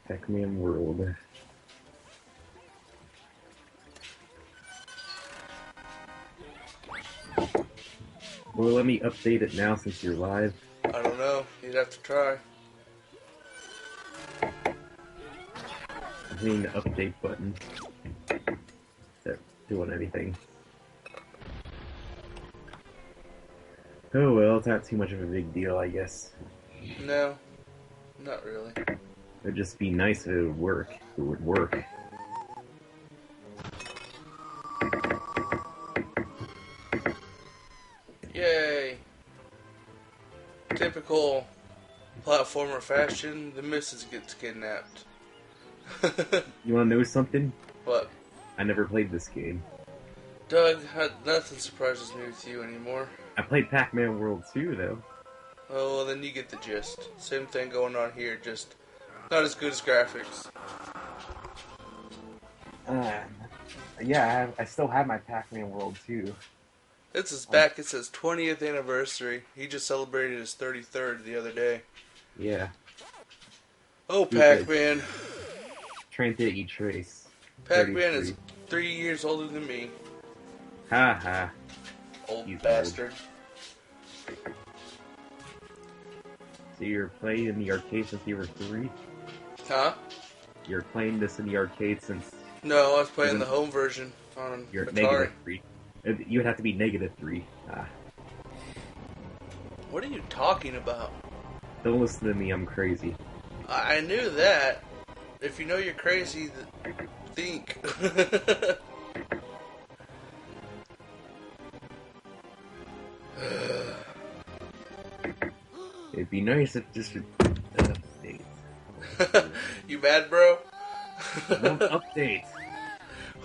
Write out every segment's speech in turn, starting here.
Pac-Man World. Well, let me update it now since you're live. I don't know. You'd have to try. I'm hitting the update button. They're doing anything. Oh well, it's not too much of a big deal, I guess. No, not really. It'd just be nice if it would work. It would work. Yay! Typical platformer fashion, the missus gets kidnapped. You wanna know something? What? I never played this game. Doug, nothing surprises me with you anymore. I played Pac-Man World 2, though. Oh, well, then you get the gist. Same thing going on here, just not as good as graphics. Yeah, I still have my Pac-Man World 2. This is back, it says 20th anniversary. He just celebrated his 33rd the other day. Yeah. Oh, Pac-Man. Trying to eat Trace. Pac-Man is 3 years older than me. Ha ha. Old You bastard. So you're playing in the arcade since you were 3? Huh? You're playing this in the arcade since No, I was playing the home version on you're Atari. -3. You would have to be -3. What are you talking about? Don't listen to me, I'm crazy. I knew that. If you know you're crazy, think. It'd be nice if just update. You mad, bro? Don't update.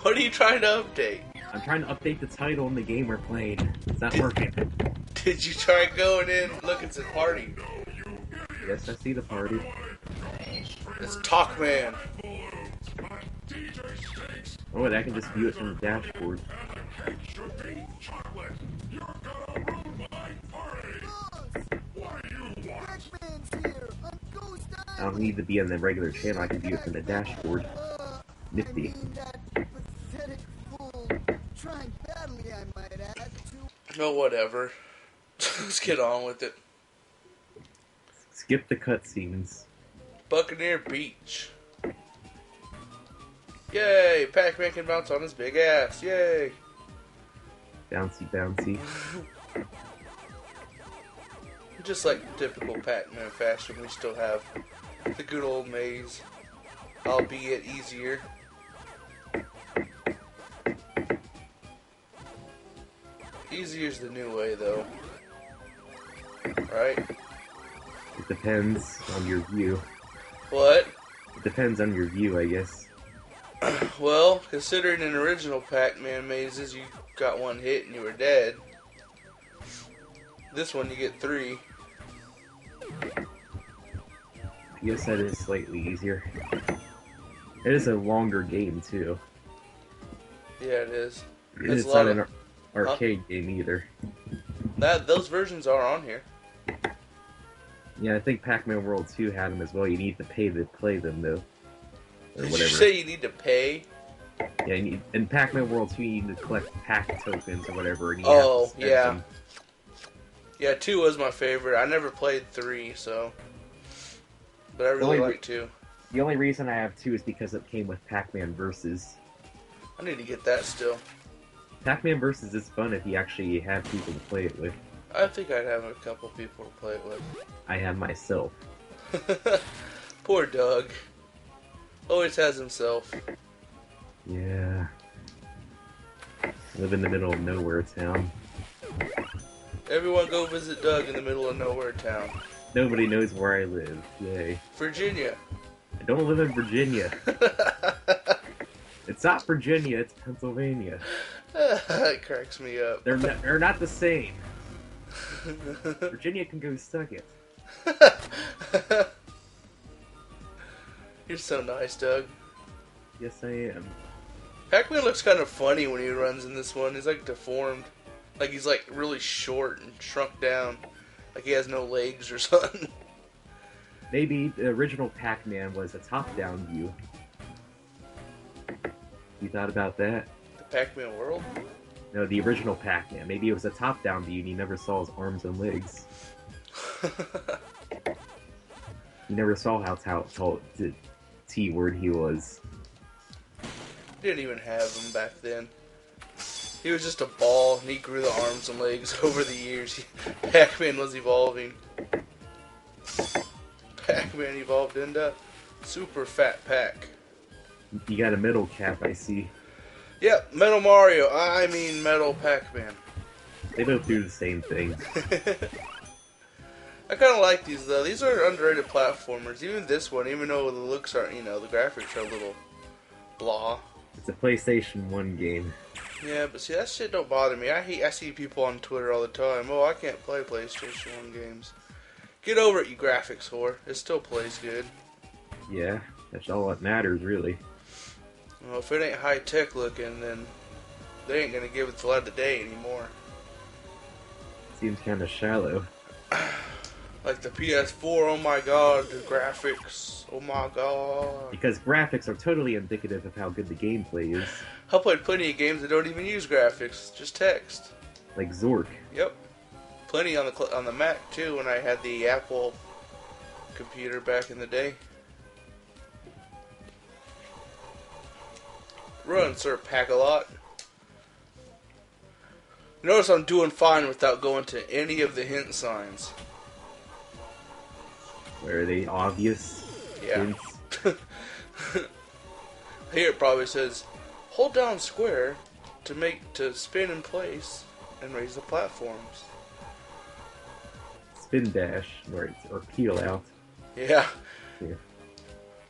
What are you trying to update? I'm trying to update the title in the game we're playing. It's not working. Did you try going in looking at the party? Yes, I see the party. It's Talkman. Oh, and I can just view it from the dashboard. I don't need to be on the regular channel, I can view it from the dashboard. Nifty. No, whatever. Let's get on with it. Skip the cutscenes. Buccaneer Beach. Yay! Pac-Man can bounce on his big ass. Yay! Bouncy, bouncy. Just like typical Pac-Man fashion, we still have the good old maze, albeit easier. Easier's the new way, though. Right? It depends on your view. What? It depends on your view, I guess. Well, considering in original Pac-Man mazes, you got one hit and you were dead. This one, you get 3. I guess that is slightly easier. It is a longer game, too. Yeah, it is. It's not an arcade game either. Those versions are on here. Yeah, I think Pac-Man World 2 had them as well. You need to pay to play them, though. Or Did whatever. you say you need to pay? Yeah, in Pac-Man World 2, you need to collect Pac tokens or whatever. And you Oh, have to spend yeah. them. Yeah, 2 was my favorite. I never played 3, so... But I really like 2. The only reason I have 2 is because it came with Pac-Man Versus. I need to get that still. Pac-Man Versus is fun if you actually have people to play it with. I think I'd have a couple people to play it with. I have myself. Poor Doug. Always has himself. Yeah. Live in the middle of nowhere town. Everyone go visit Doug in the middle of nowhere town. Nobody knows where I live. Yay. Virginia. I don't live in Virginia. It's not Virginia, it's Pennsylvania. It cracks me up. They're not the same. Virginia can go suck it. You're so nice, Doug. Yes, I am. Pac-Man looks kind of funny when he runs in this one. He's like deformed. Like he's like really short and shrunk down. Like he has no legs or something. Maybe the original Pac-Man was a top-down view. You thought about that? The Pac-Man world? No, the original Pac-Man. Maybe it was a top-down view and you never saw his arms and legs. You never saw how tall the T-word he was. Didn't even have him back then. He was just a ball, and he grew the arms and legs over the years. Pac-Man was evolving. Pac-Man evolved into Super Fat Pac. You got a middle cap, I see. Yep, Metal Mario. I mean Metal Pac-Man. They both do the same thing. I kind of like these, though. These are underrated platformers. Even this one, even though the looks aren't, the graphics are a little blah. It's a PlayStation 1 game. Yeah, but see, that shit don't bother me. I see people on Twitter all the time. Oh, I can't play PlayStation 1 games. Get over it, you graphics whore. It still plays good. Yeah, that's all that matters, really. Well, if it ain't high-tech looking, then they ain't gonna give it the light of day anymore. Seems kind of shallow. Like the PS4, oh my god, the graphics, oh my god. Because graphics are totally indicative of how good the gameplay is. I played plenty of games that don't even use graphics, just text. Like Zork. Yep. Plenty on the Mac too when I had the Apple computer back in the day. Run, Sir Pack-a-Lot. Notice I'm doing fine without going to any of the hint signs. Where are they obvious? Yeah. Here it probably says, hold down square to spin in place and raise the platforms. Spin dash, or peel out. Yeah. Yeah.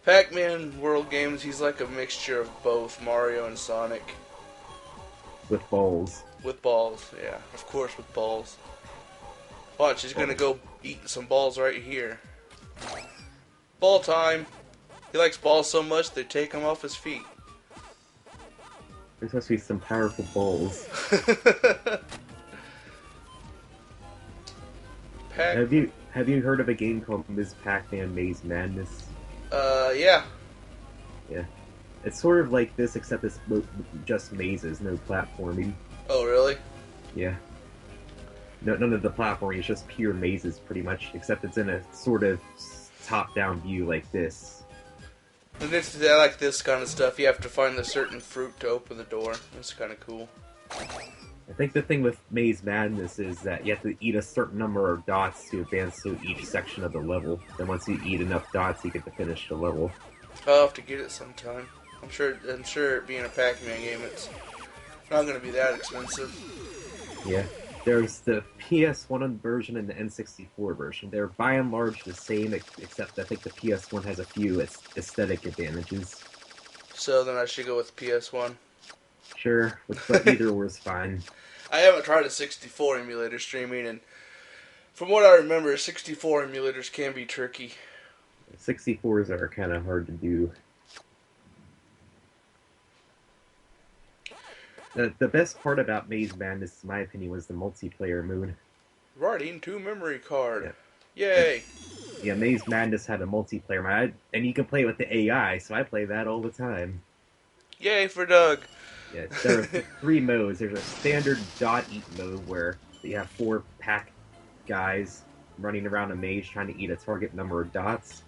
Pac-Man World Games, he's like a mixture of both Mario and Sonic. With balls. With balls, yeah. Of course with balls. Watch, he's gonna go eat some balls right here. Ball time! He likes balls so much they take him off his feet. There's supposed to be some powerful balls. Have you heard of a game called Ms. Pac-Man Maze Madness? Yeah. Yeah. It's sort of like this, except it's just mazes, no platforming. Oh, really? Yeah. No, none of the platforming, it's just pure mazes, pretty much, except it's in a sort of top-down view like this. And I like this kind of stuff. You have to find a certain fruit to open the door. That's kind of cool. I think the thing with Maze Madness is that you have to eat a certain number of dots to advance through each section of the level. Then once you eat enough dots, you get to finish the level. I'll have to get it sometime. I'm sure being a Pac-Man game, it's not going to be that expensive. Yeah. There's the PS1 version and the N64 version. They're by and large the same, except I think the PS1 has a few aesthetic advantages. So then I should go with PS1. Sure, but either or is fine. I haven't tried a 64 emulator streaming, and from what I remember, 64 emulators can be tricky. 64s are kind of hard to do. The best part about Maze Madness, in my opinion, was the multiplayer mode. Writing to memory card. Yeah. Yay! Yeah, Maze Madness had a multiplayer mode, and you can play with the AI, so I play that all the time. Yay for Doug! Yeah, there are three modes. There's a standard dot eat mode where you have 4 pack guys running around a maze trying to eat a target number of dots.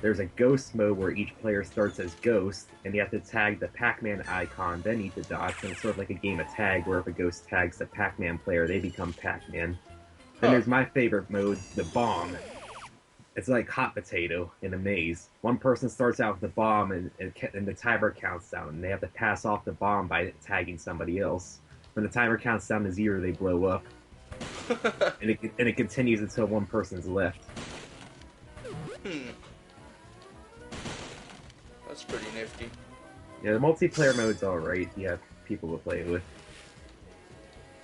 There's a ghost mode where each player starts as ghost, and you have to tag the Pac-Man icon, then eat the dots, and it's sort of like a game of tag, where if a ghost tags the Pac-Man player, they become Pac-Man. Then there's my favorite mode, the bomb. It's like hot potato in a maze. One person starts out with the bomb, and the timer counts down, and they have to pass off the bomb by tagging somebody else. When the timer counts down to 0, they blow up. and it continues until one person's left. That's pretty nifty. Yeah, the multiplayer mode's alright. You have people to play with.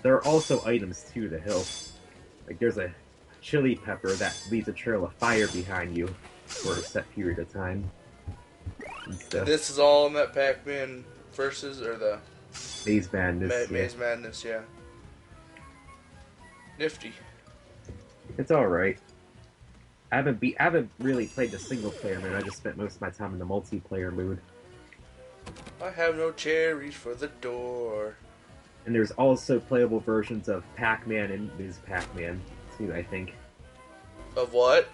There are also items, too, to help. Like, there's a chili pepper that leaves a trail of fire behind you for a set period of time. And stuff. This is all in that Pac-Man versus, or the... Maze Madness. Maze Madness, yeah. Nifty. It's alright. I haven't really played the single player mode. I just spent most of my time in the multiplayer mode. I have no cherries for the door. And there's also playable versions of Pac-Man and Ms. Pac-Man too, I think. Of what?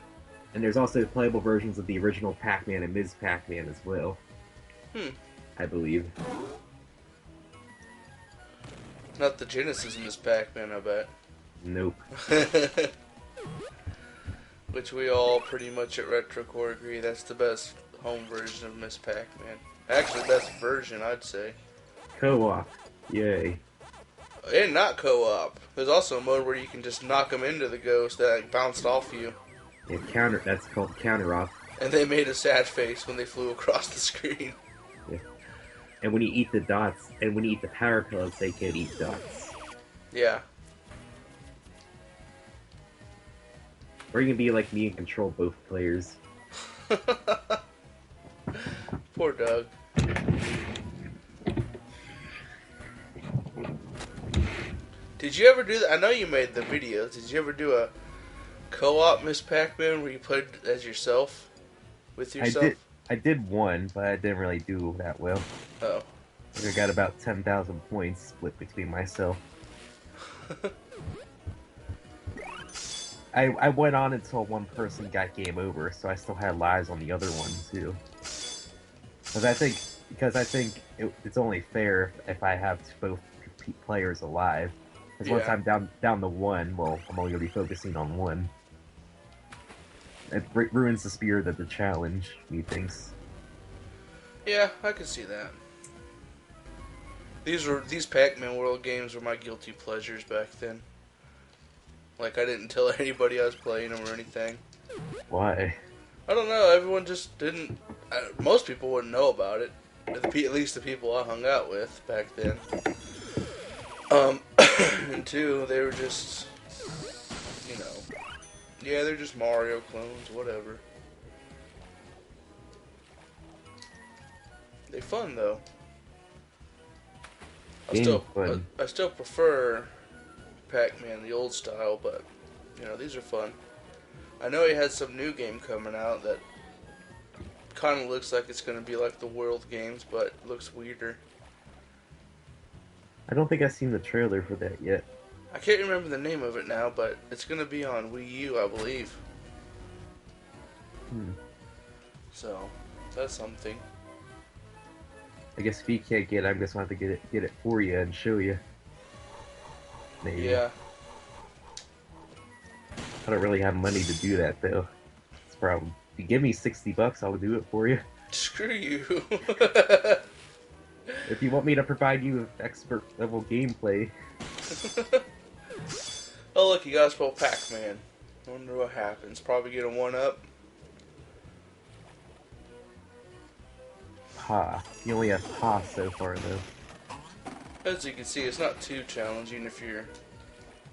And there's also playable versions of the original Pac-Man and Ms. Pac-Man as well. I believe. Not the Genesis Miss Pac-Man, I bet. Nope. Which we all pretty much at Retrocore agree that's the best home version of Miss Pac-Man. Actually, best version, I'd say. Co-op. Yay. And not co-op. There's also a mode where you can just knock them into the ghost that like, bounced off you. Yeah, that's called counter-op. And they made a sad face when they flew across the screen. Yeah. And when you eat the dots, and when you eat the power pellets, they can eat dots. Yeah. Or you can be like me and control both players. Poor Doug. Did you ever do that? I know you made the videos. Did you ever do a co-op Miss Pac-Man where you played as yourself? With yourself? I did one, but I didn't really do that well. Oh. I got about 10,000 points split between myself. I went on until one person got game over, so I still had lives on the other one too. Because I think it's only fair if I have both players alive. Because once I'm down to one, well, I'm only gonna be focusing on one. It ruins the spirit of the challenge, methinks. Yeah, I can see that. These Pac-Man World games were my guilty pleasures back then. Like, I didn't tell anybody I was playing them or anything. Why? I don't know, everyone just didn't... most people wouldn't know about it. At least the people I hung out with back then. And two, they were just... You know... Yeah, they're just Mario clones, whatever. They're fun, though. I still prefer Pac-Man, the old style, but, you know, these are fun. I know he has some new game coming out that kind of looks like it's going to be like the World games, but looks weirder. I don't think I've seen the trailer for that yet. I can't remember the name of it now, but it's going to be on Wii U, I believe. So, that's something. I guess if you can't get it, I'm just going to have to get it for you and show you. Maybe. Yeah. I don't really have money to do that, though. It's a problem. If you give me $60, I'll do it for you. Screw you. If you want me to provide you with expert level gameplay. Oh, look, you gotta spell Pac-Man. I wonder what happens. Probably get a 1-up. Ha. You only have Ha so far, though. As you can see, it's not too challenging if you're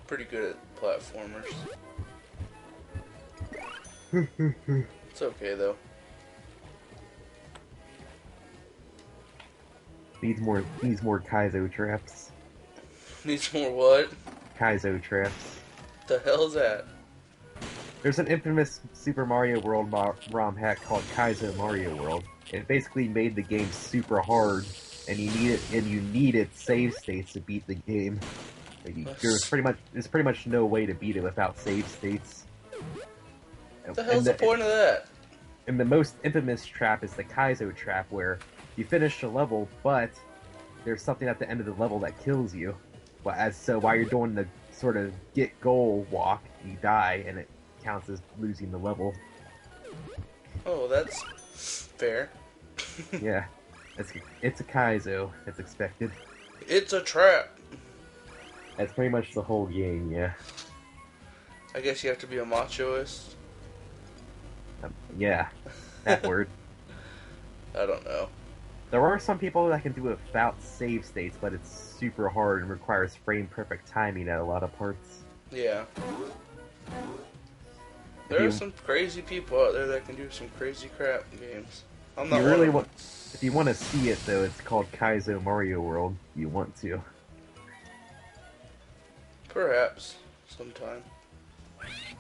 pretty good at platformers. It's okay, though. Needs more Kaizo traps. Needs more what? Kaizo traps. The hell's that? There's an infamous Super Mario World ROM hack called Kaizo Mario World. It basically made the game super hard, and you needed save states to beat the game. There's pretty much no way to beat it without save states. What the hell's the point of that? And the most infamous trap is the Kaizo trap, where you finish the level, but there's something at the end of the level that kills you. So while you're doing the sort of get goal walk, you die, and it counts as losing the level. Oh, that's fair. Yeah, it's a Kaizo. It's expected. It's a trap. That's pretty much the whole game, yeah. I guess you have to be a machoist. Yeah, that word. I don't know. There are some people that can do it without save states, but it's super hard and requires frame-perfect timing at a lot of parts. Yeah. There are some crazy people out there that can do some crazy crap in games. I'm not if you want to see it, though, it's called Kaizo Mario World. You want to. Perhaps. Sometime.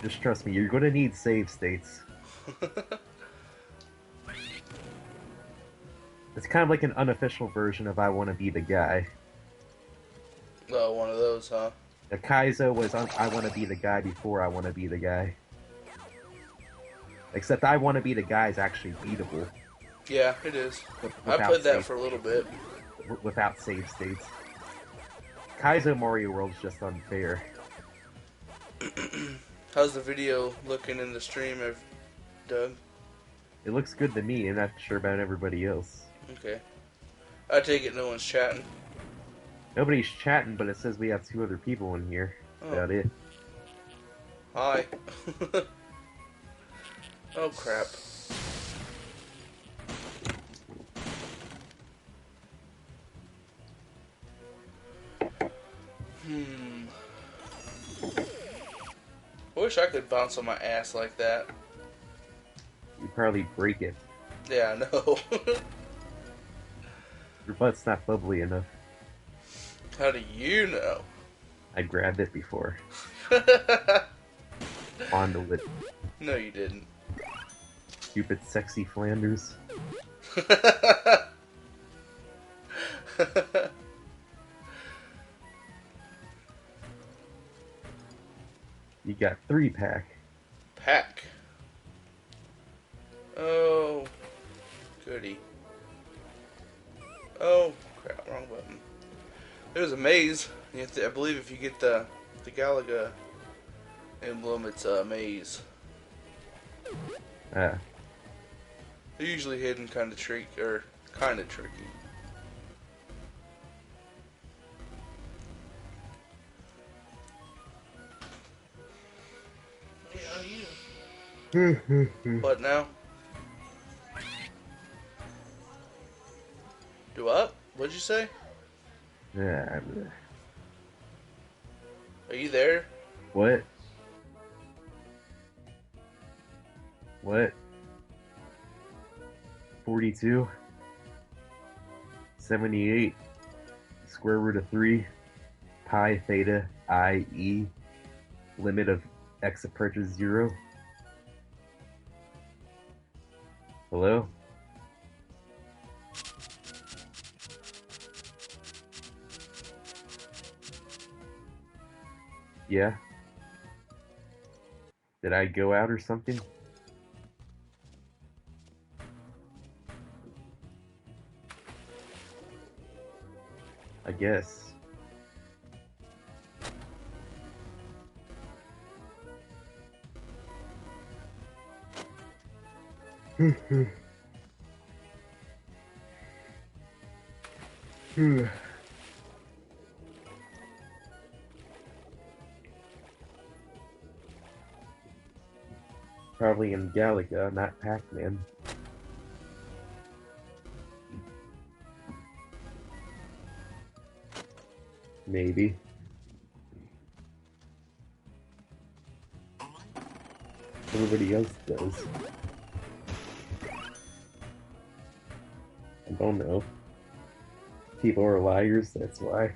Just trust me, you're gonna need save states. It's kind of like an unofficial version of I Wanna Be the Guy. Oh, one of those, huh? The Kaizo was on I Wanna Be the Guy before I Wanna Be the Guy. Except I Wanna Be the Guy is actually beatable. Yeah, it is. I Without played that save, for a little bit. without save states. Kaizo Mario World's just unfair. How's the video looking in the stream, Doug? It looks good to me, and not sure about everybody else. Okay. I take it no one's chatting. Nobody's chatting, but it says we have 2 other people in here. Oh. About it. Hi. Oh, crap. I wish I could bounce on my ass like that. You'd probably break it. Yeah, I know. Your butt's not bubbly enough. How do you know? I grabbed it before. Fondled it. No, you didn't. Stupid sexy Flanders. You got 3-pack. Pack. Oh, goody. Oh, crap, wrong button. There's a maze. You have to, I believe if you get the Galaga emblem, it's a maze. Ah. They're usually hidden kind of tricky. What now? Do what? What'd you say? Yeah. Are you there? What? What? 42? 78? Square root of 3? Pi theta I e? Limit of x approaches 0? Hello? Yeah? Did I go out or something? I guess. Probably in Galaga, not Pac-Man. Maybe. Everybody else does. I don't know. People are liars, that's why.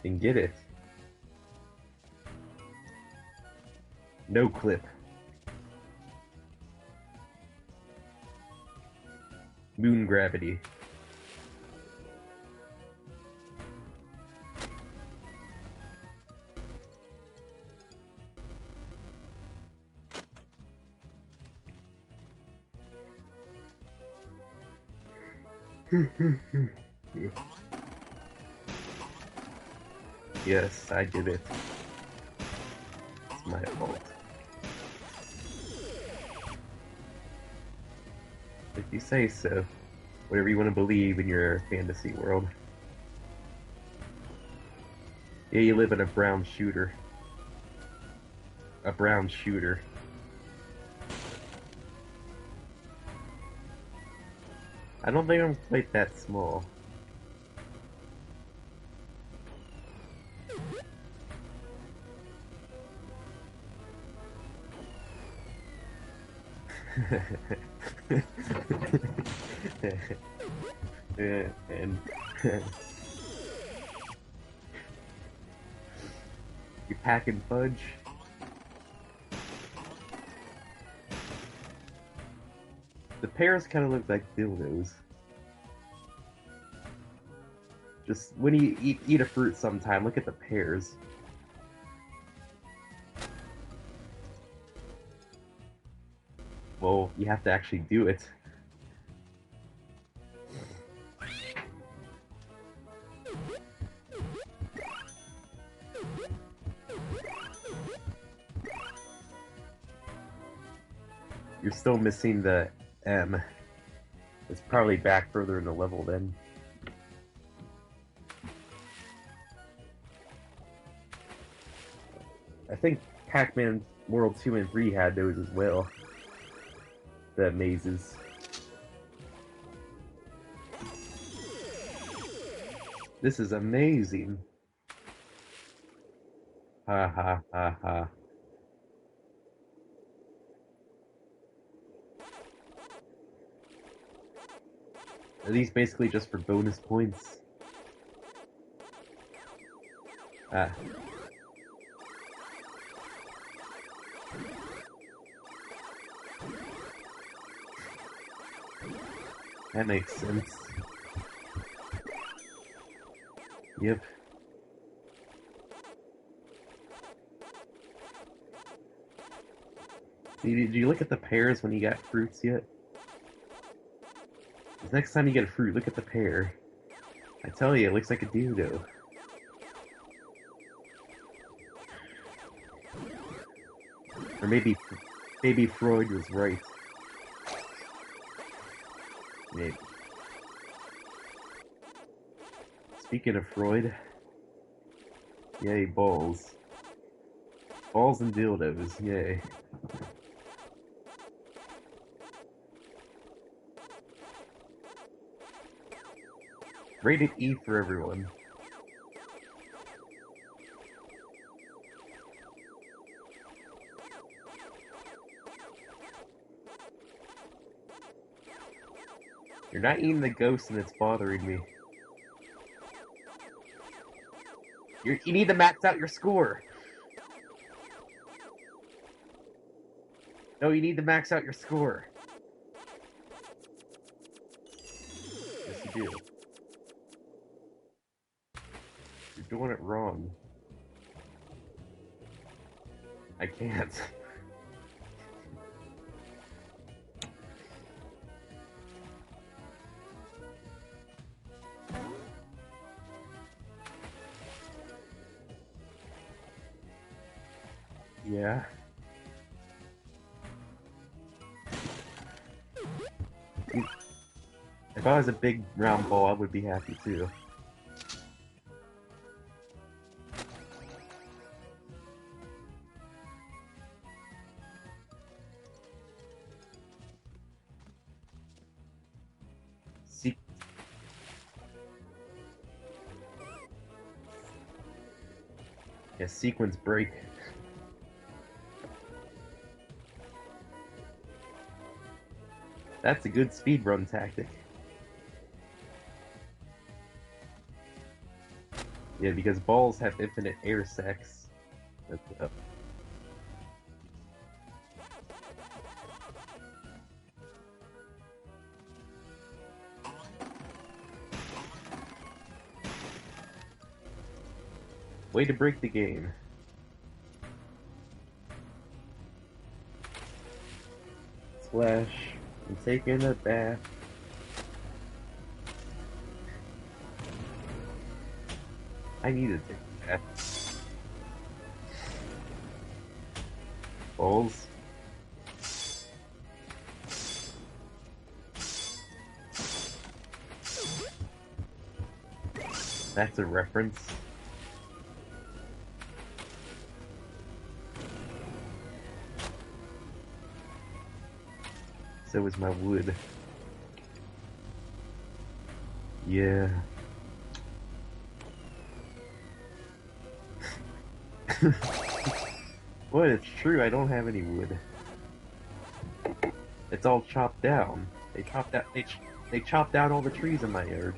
And get it. No clip. Moon gravity. Yes, I did it. It's my fault. If you say so. Whatever you want to believe in your fantasy world. Yeah, you live in a brown shooter. A brown shooter. I don't think I'm quite that small. and packing fudge. The pears kind of look like dildos. Just when you eat a fruit sometime, look at the pears. Well, you have to actually do it. You're still missing the M. It's probably back further in the level then. I think Pac-Man World 2 and 3 had those as well. The mazes. This is amazing. Ha ha ha ha. Are these basically just for bonus points? Ah. That makes sense. Yep. See, did you look at the pears when you got fruits yet? 'Cause next time you get a fruit, look at the pear. I tell you, it looks like a dildo. Or maybe Freud was right. Maybe. Speaking of Freud, yay, balls. Balls and dildos, yay. Rated E for everyone. You're not eating the ghost and it's bothering me. You need to max out your score. No, you need to max out your score. Yes, you do. You're doing it wrong. I can't. Yeah. If I was a big round ball, I would be happy too. Yeah, sequence break. That's a good speedrun tactic. Yeah, because balls have infinite air sacs. That's, way to break the game. Splash. I'm taking a bath. I need to take a bath. Balls. That's a reference. So is my wood. Yeah. What? It's true, I don't have any wood. It's all chopped down. They chopped down all the trees in my yard.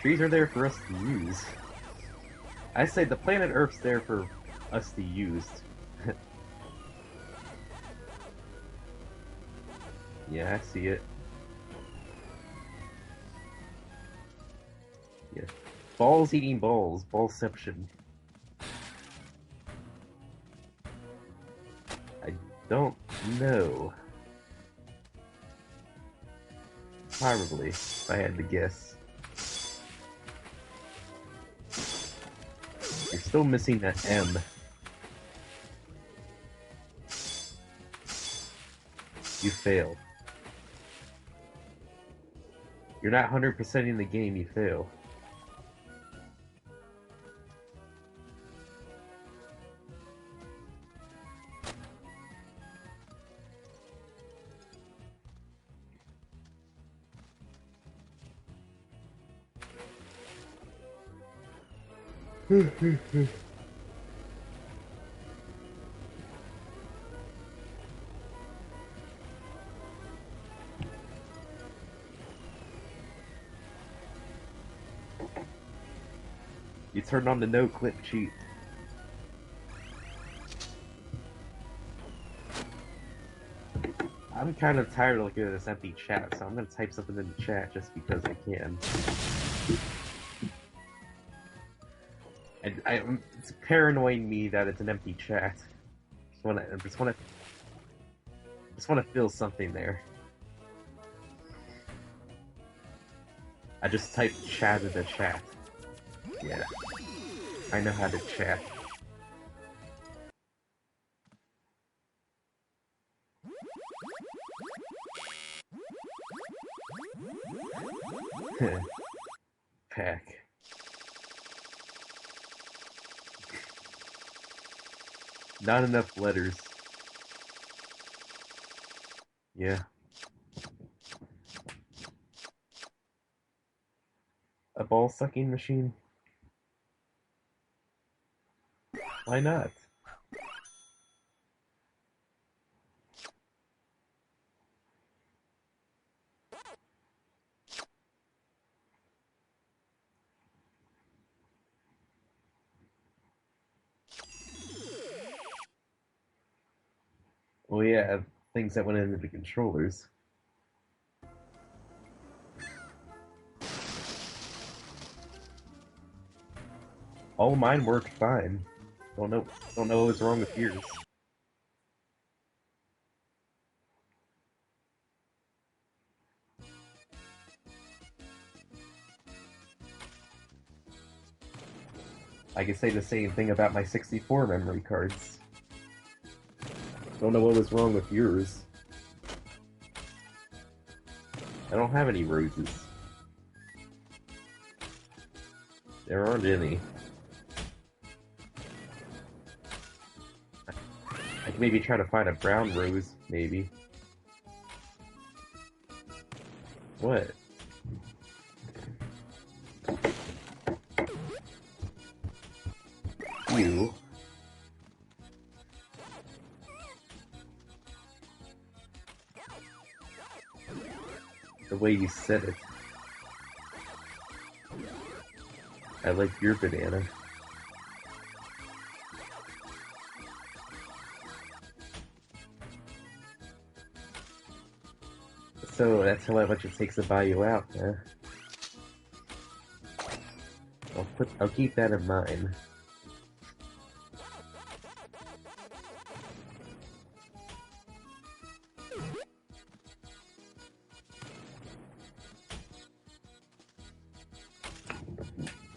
trees are there for us to use. I say the planet Earth's there for us to use. Yeah, I see it. Yeah. Balls eating balls. Ballception. I don't know. Probably, if I had to guess. You're still missing that M. You failed. You're not 100%ing the game, you fail. You turned on the no-clip cheat. I'm kind of tired of looking at this empty chat, so I'm gonna type something in the chat just because I can. And it's paranoid me that it's an empty chat. Just wanna feel something there. I just typed chat in the chat. Yeah. I know how to chat. Pack. Not enough letters. Yeah. A ball sucking machine? Why not? Well, yeah, things that went into the controllers. All mine worked fine. Don't know what was wrong with yours. I can say the same thing about my 64 memory cards. Don't know what was wrong with yours. I don't have any roses. There aren't any. I can maybe try to find a brown rose, maybe. What? You. The way you said it. I like your banana. So that's how much it takes to buy you out, huh? I'll keep that in mind.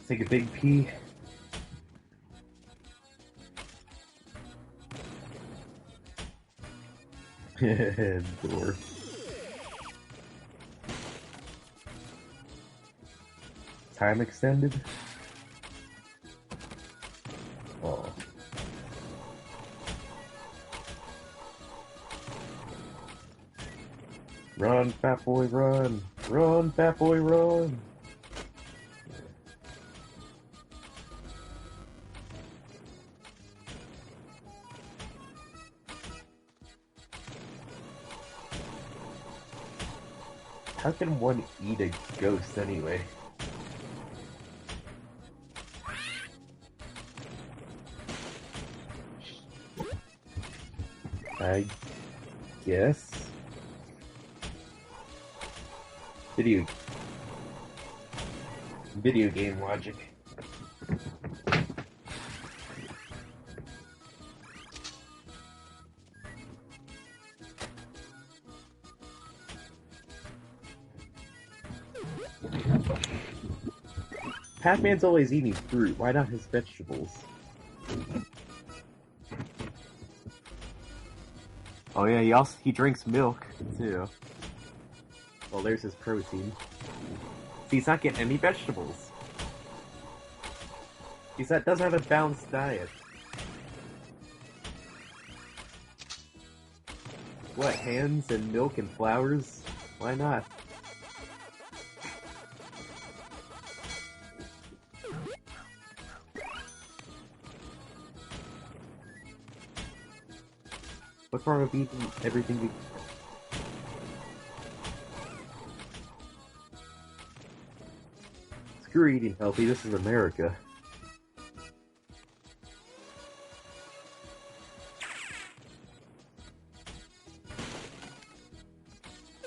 Take a big pee. Door. Time extended? Oh. Run, fat boy, run! Run, fat boy, run! How can one eat a ghost anyway? I guess. Video game logic. Pac-Man's always eating fruit. Why not his vegetables? Oh yeah, he drinks milk too. Well, there's his protein. See, he's not getting any vegetables. He doesn't have a balanced diet. What, hands and milk and flowers? Why not? What's wrong with eating everything we... Screw eating healthy, this is America.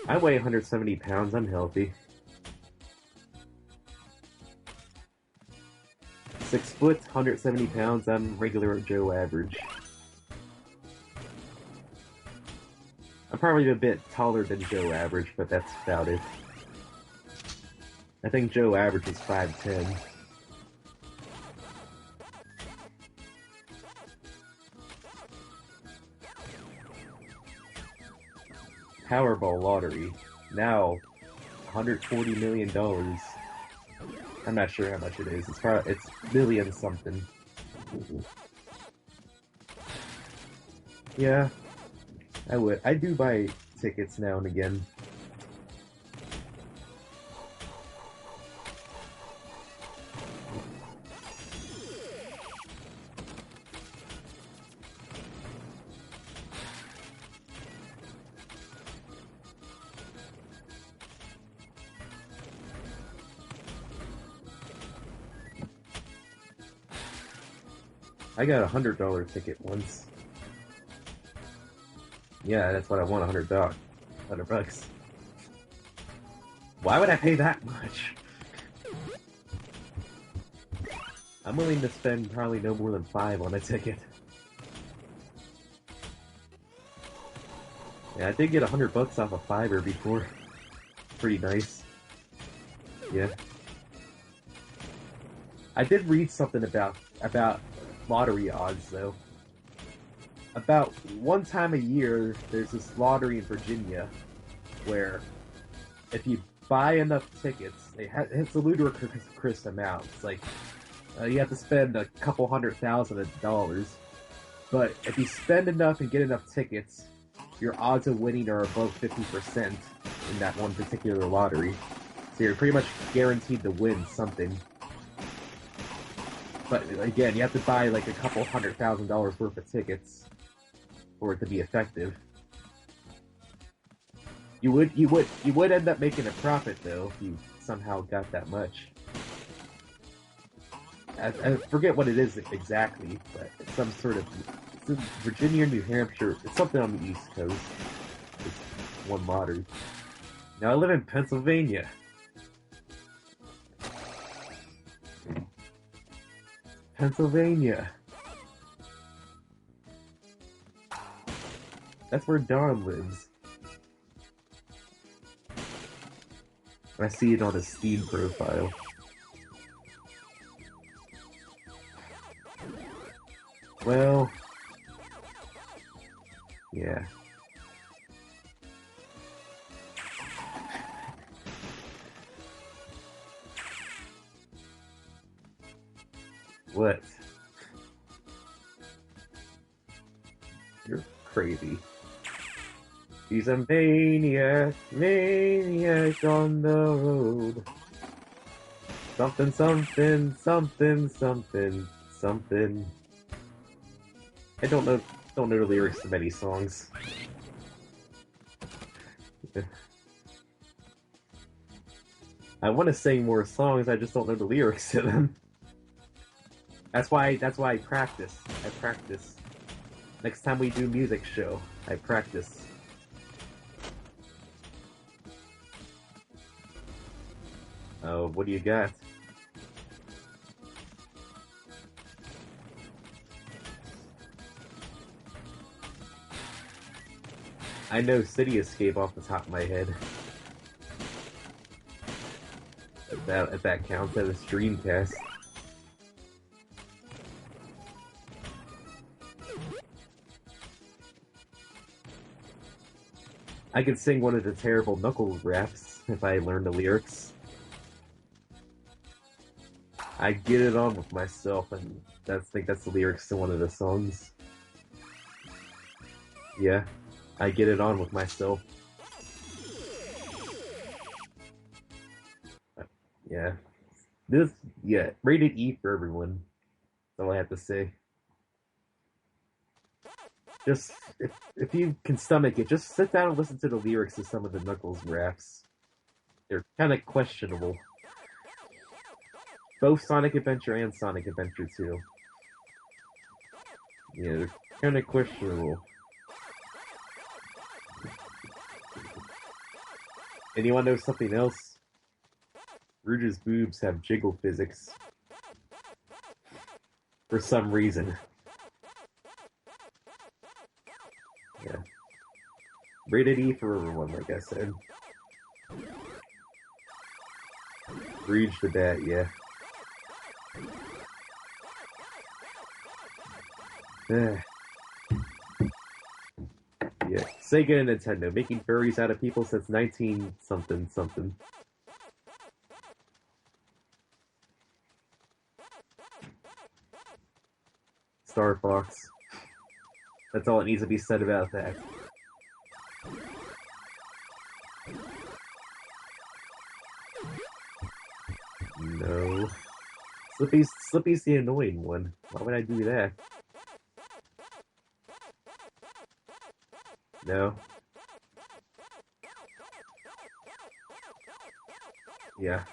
I weigh 170 pounds, I'm healthy. 6 foot, 170 pounds, I'm regular Joe average. I'm probably a bit taller than Joe average, but that's about it. I think Joe average is 5'10". Powerball lottery. Now, $140 million. I'm not sure how much it is. It's million something. Yeah, I would. I do buy tickets now and again. I got a $100 ticket once. Yeah, that's what I want, $100. $100. Why would I pay that much? I'm willing to spend probably no more than $5 on a ticket. Yeah, I did get $100 off a Fiverr before. Pretty nice. Yeah. I did read something about lottery odds, though. About one time a year, there's this lottery in Virginia where if you buy enough tickets, it's a ludicrous amount. It's like you have to spend a couple $100,000, but if you spend enough and get enough tickets, your odds of winning are above 50% in that one particular lottery. So you're pretty much guaranteed to win something. But again, you have to buy like a couple $100,000 worth of tickets for it to be effective. You would end up making a profit though if you somehow got that much. I forget what it is exactly, but it's some sort of it's in Virginia, New Hampshire. It's something on the East Coast. It's one lottery. Now I live in Pennsylvania. Pennsylvania. That's where Don lives. I see it on his Steam profile. Well, yeah. What? You're crazy. He's a maniac, maniac on the road. Something, something, something, something, something. I don't know the lyrics to many songs. I want to sing more songs, I just don't know the lyrics to them. That's why I practice. Next time we do music show, I practice. Oh, what do you got? I know City Escape off the top of my head. If that counts as a Dreamcast. I could sing one of the terrible Knuckles raps if I learned the lyrics. I get it on with myself, and I think that's the lyrics to one of the songs. Yeah, I get it on with myself. Yeah. Yeah, rated E for everyone. That's all I have to say. Just, if you can stomach it, just sit down and listen to the lyrics of some of the Knuckles raps. They're kind of questionable. Both Sonic Adventure and Sonic Adventure 2. Yeah, they're kind of questionable. And you want to know something else? Rouge's boobs have jiggle physics. For some reason. Yeah. Rated E for everyone, like I said. Rouge the Bat, yeah. Yeah. Sega and Nintendo, making furries out of people since 19 something something. Star Fox. That's all that needs to be said about that. No. Slippy's the annoying one. Why would I do that? No. Yeah.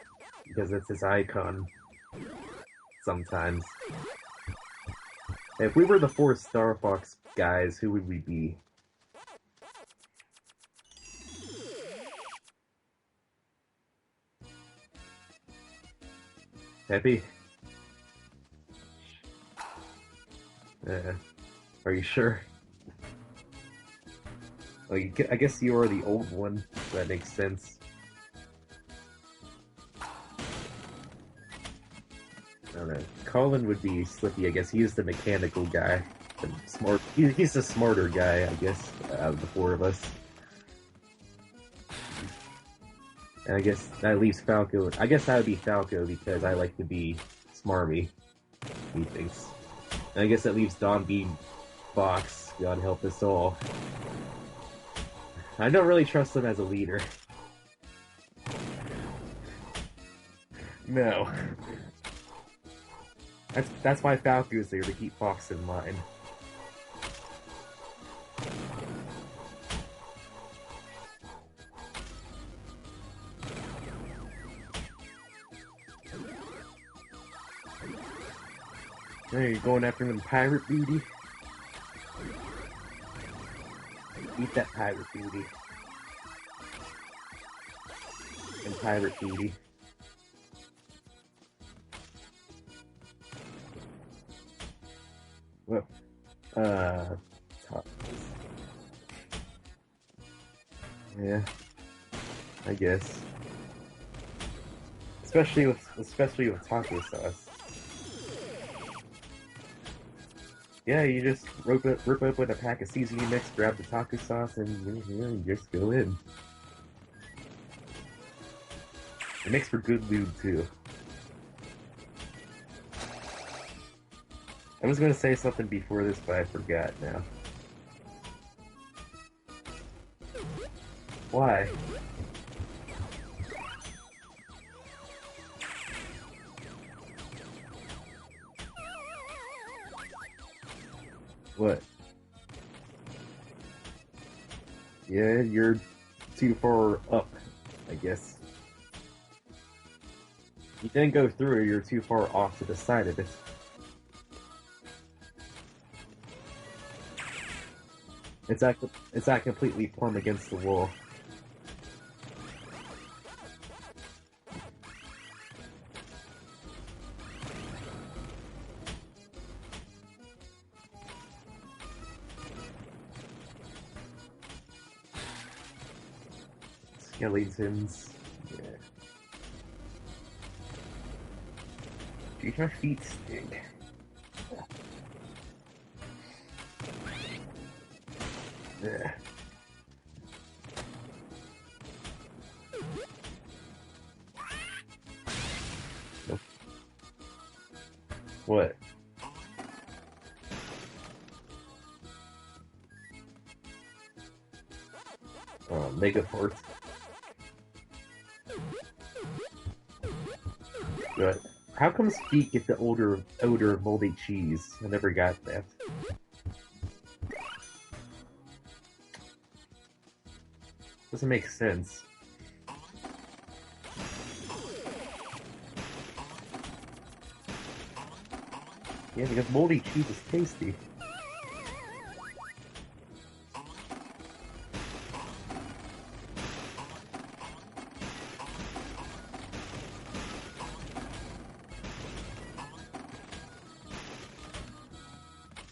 Because it's his icon. Sometimes. If we were the four Star Fox guys, who would we be? Peppy? Are you sure? Oh, I guess you are the old one. So that makes sense. I don't know. Colin would be Slippy, I guess. He's the mechanical guy. He's the smarter guy, I guess, out of the four of us. And I guess that leaves Falco. I guess that would be Falco because I like to be smarmy, he thinks. And I guess that leaves Don being Fox. God help us all. I don't really trust him as a leader. No. That's why Falco's there, to keep Fox in line. Hey, you going after them pirate booty? Eat that pirate booty. And pirate booty. Well, top. Yeah, I guess. Especially with taco sauce. Yeah, you just rip open a pack of seasoning mix, grab the taco sauce, and you just go in. It makes for good lube too. I was gonna say something before this, but I forgot now. Why? What? Yeah, you're too far up, I guess. You didn't go through, you're too far off to the side of it. It's not. It's not completely plumb against the wall. Skeletons. Yeah. Geez, my feet stink. Yeah. Nope. What? Mega parts. Good. How come feet get the odor of moldy cheese? I never got that. Doesn't make sense. Yeah, because moldy cheese is tasty.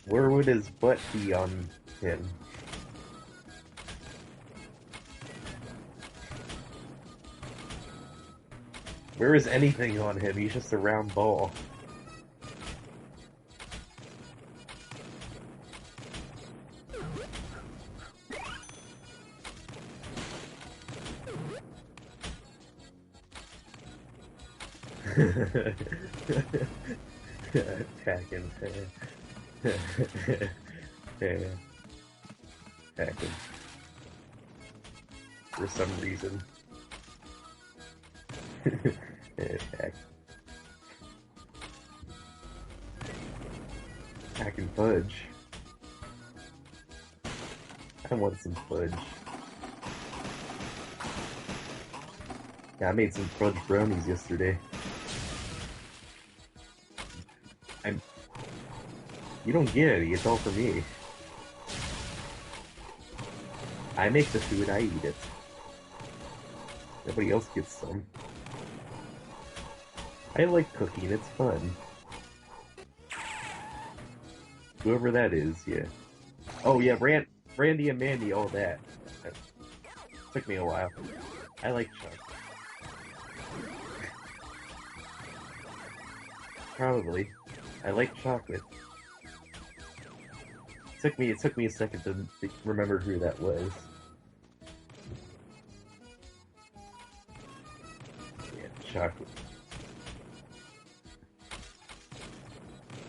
Where would his butt be on him? Where is anything on him? He's just a round ball. Attacking. Yeah. Attacking. For some reason. Attack. Attacking fudge. I want some fudge. Yeah, I made some fudge brownies yesterday. You don't get any, it's all for me. I make the food, I eat it. Nobody else gets some. I like cooking, it's fun. Whoever that is, yeah. Oh yeah, Randy and Mandy, all that. Took me a while. I like chocolate. Probably. I like chocolate. It took me a second to remember who that was. Yeah, chocolate.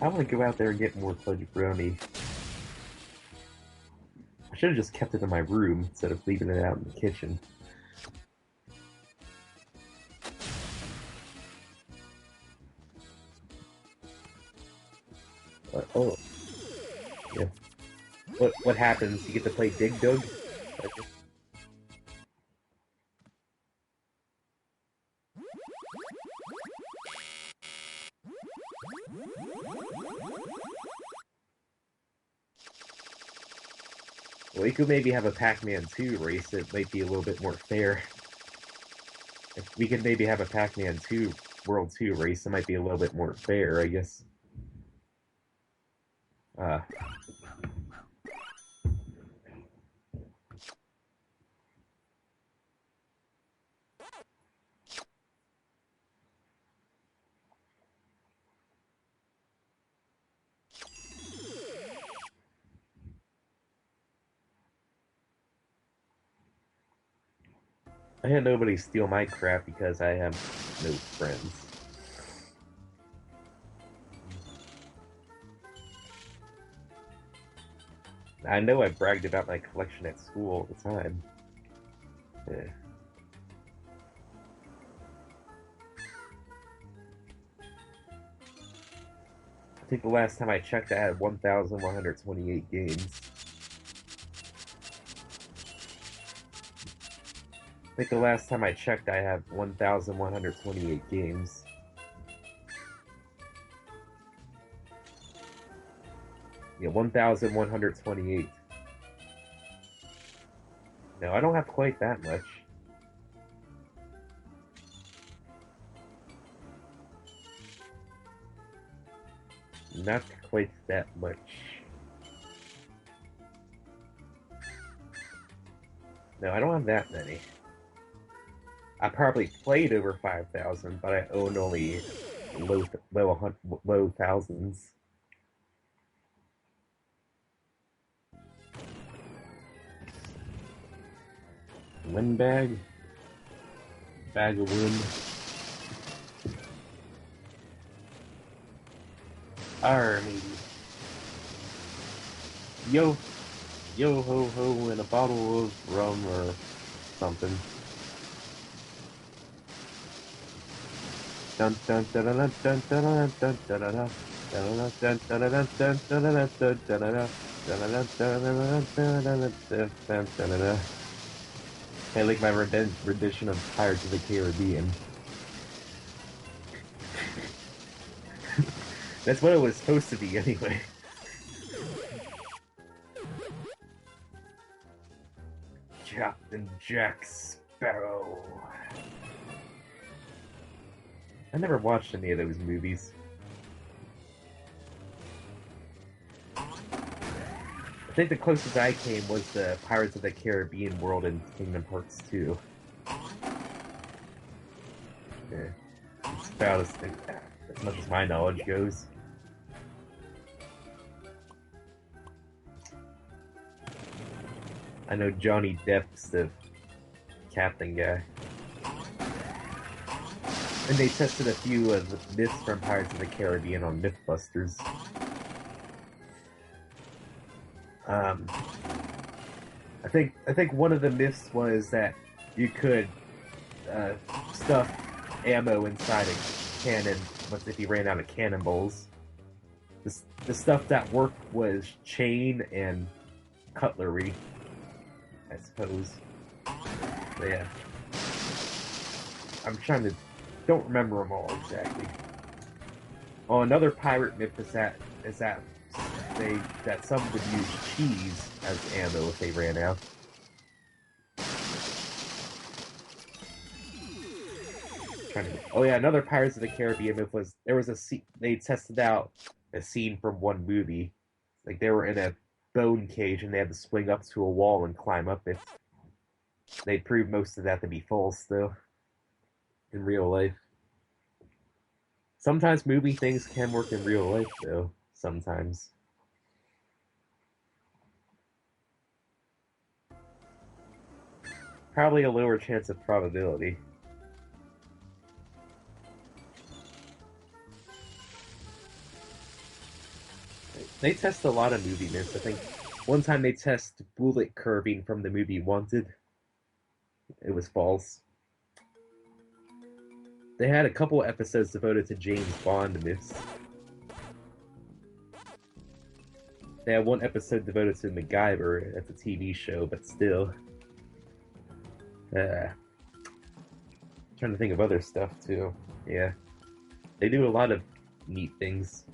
I want to go out there and get more fudge brownie. I should have just kept it in my room instead of leaving it out in the kitchen. Oh, yeah. What happens? You get to play Dig Dug? Well, we could maybe have a Pac-Man 2 race. It might be a little bit more fair. If we could maybe have a Pac-Man 2 World 2 race, it might be a little bit more fair, I guess. Uh, I had nobody steal my crap because I have no friends. I know I bragged about my collection at school all the time. Yeah. I think the last time I checked, I had 1,128 games. I think the last time I checked, I have 1,128 games. Yeah, 1,128. No, I don't have quite that much. Not quite that much. No, I don't have that many. I probably played over 5,000, but I owned only low thousands. Wind bag, bag of wind. Arr, maybe. Yo, yo ho ho, and a bottle of rum or something. Dun dun dun dun dun dun dun dun dun dun. I like my rendition of Pirates of the Caribbean. That's what it was supposed to be anyway. Captain Jack Sparrow. I never watched any of those movies. I think the closest I came was the Pirates of the Caribbean world in Kingdom Hearts 2. Yeah. About as much as my knowledge goes. I know Johnny Depp's the captain guy. And they tested a few of the myths from Pirates of the Caribbean on Mythbusters. I think one of the myths was that you could stuff ammo inside a cannon if you ran out of cannonballs. The stuff that worked was chain and cutlery, I suppose. But yeah. Don't remember them all exactly. Oh, another pirate myth is that some would use cheese as ammo if they ran out. Oh yeah, another Pirates of the Caribbean myth was they tested out a scene from one movie. Like they were in a bone cage and they had to swing up to a wall and climb up it. They proved most of that to be false though. In real life. Sometimes movie things can work in real life though. Sometimes. Probably a lower chance of probability. They test a lot of movie myths. I think one time they test bullet curving from the movie Wanted. It was false. They had a couple episodes devoted to James Bond myths. They had one episode devoted to MacGyver at the TV show, but still. Trying to think of other stuff too. Yeah. They do a lot of neat things.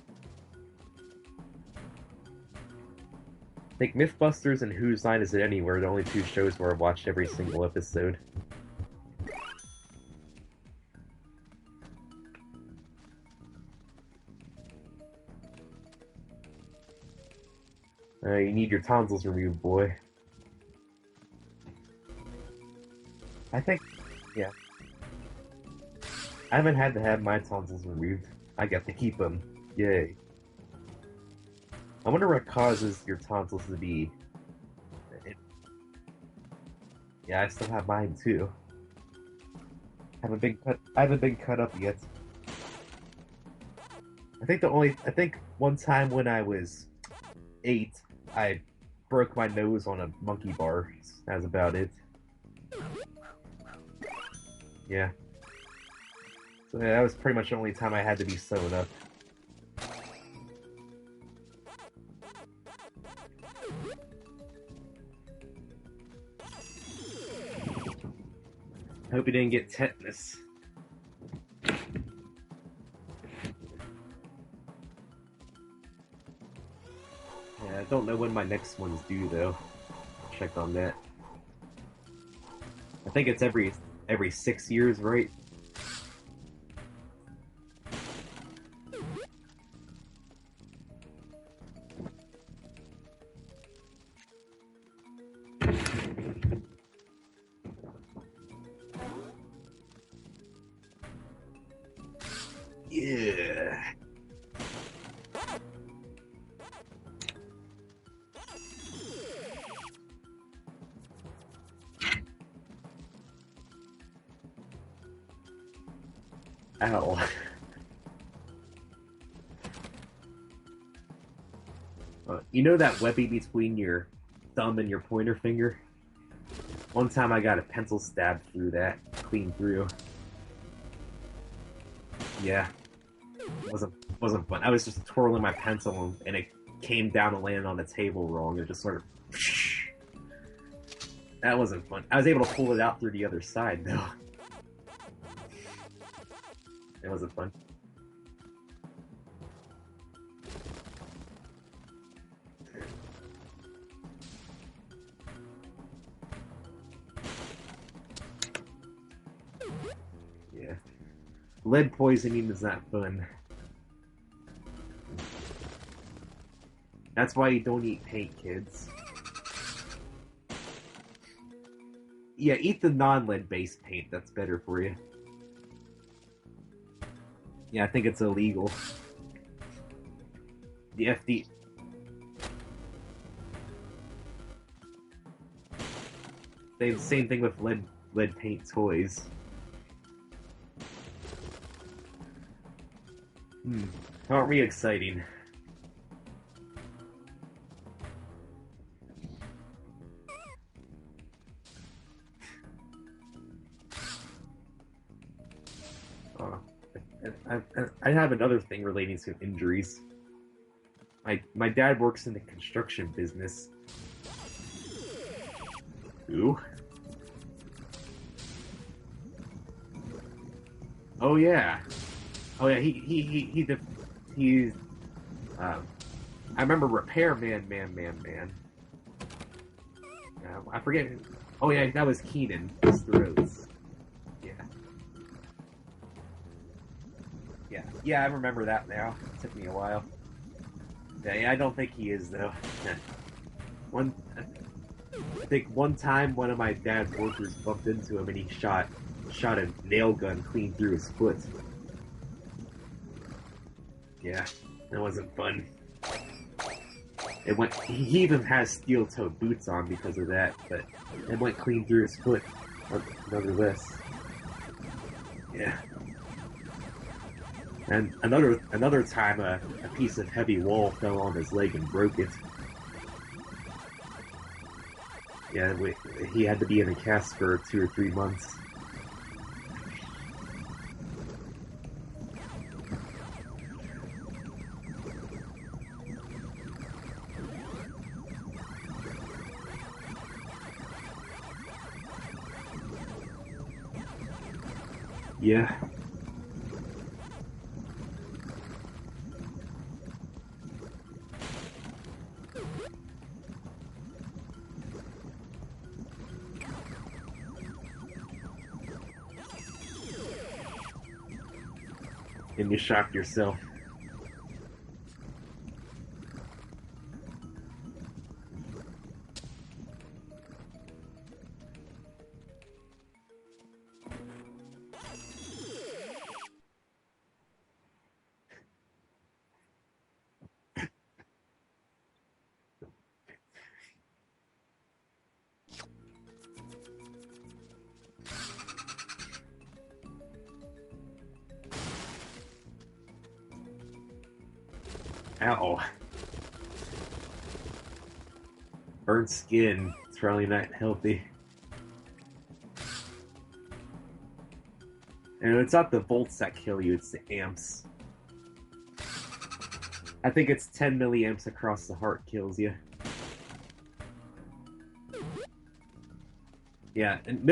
I think Mythbusters and Whose Line Is It Anywhere are the only two shows where I watched every single episode. You need your tonsils removed, boy. I think, yeah. I haven't had to have my tonsils removed. I got to keep them. Yay. I wonder what causes your tonsils to be... Yeah, I still have mine too. I haven't been cut up yet. I think one time when I was 8, I broke my nose on a monkey bar. That's about it. Yeah. So yeah, that was pretty much the only time I had to be sewn up. I hope you didn't get tetanus. Yeah, I don't know when my next one's due though. Check on that. think it's every 6 years, right? Yeah. Ow. You know that webbing between your thumb and your pointer finger? One time I got a pencil stab through that, clean through. Yeah, wasn't fun. I was just twirling my pencil and it came down and landed on the table wrong. It just sort of that wasn't fun. I was able to pull it out through the other side though. It wasn't fun. Yeah. Lead poisoning is not fun. That's why you don't eat paint, kids. Yeah, eat the non-lead based paint. That's better for you. Yeah, I think it's illegal. The FD... Same thing with lead paint toys. Aren't we exciting? I have another thing relating to injuries. My dad works in the construction business. Who? Oh yeah. Oh yeah. He's. I remember Repairman. I forget. Oh yeah, that was Keenan. His throats. Yeah, I remember that now. It took me a while. Yeah, I don't think he is though. I think one time one of my dad's workers bumped into him and he shot a nail gun clean through his foot. Yeah, that wasn't fun. He even has steel-toed boots on because of that, but it went clean through his foot, nonetheless. Yeah. And another time, a piece of heavy wall fell on his leg and broke it. Yeah, he had to be in a cast for 2 or 3 months. Yeah. And you shocked yourself. Ow. Burnt skin. It's probably not healthy. And it's not the volts that kill you, it's the amps. I think it's 10 milliamps across the heart kills you. Yeah, and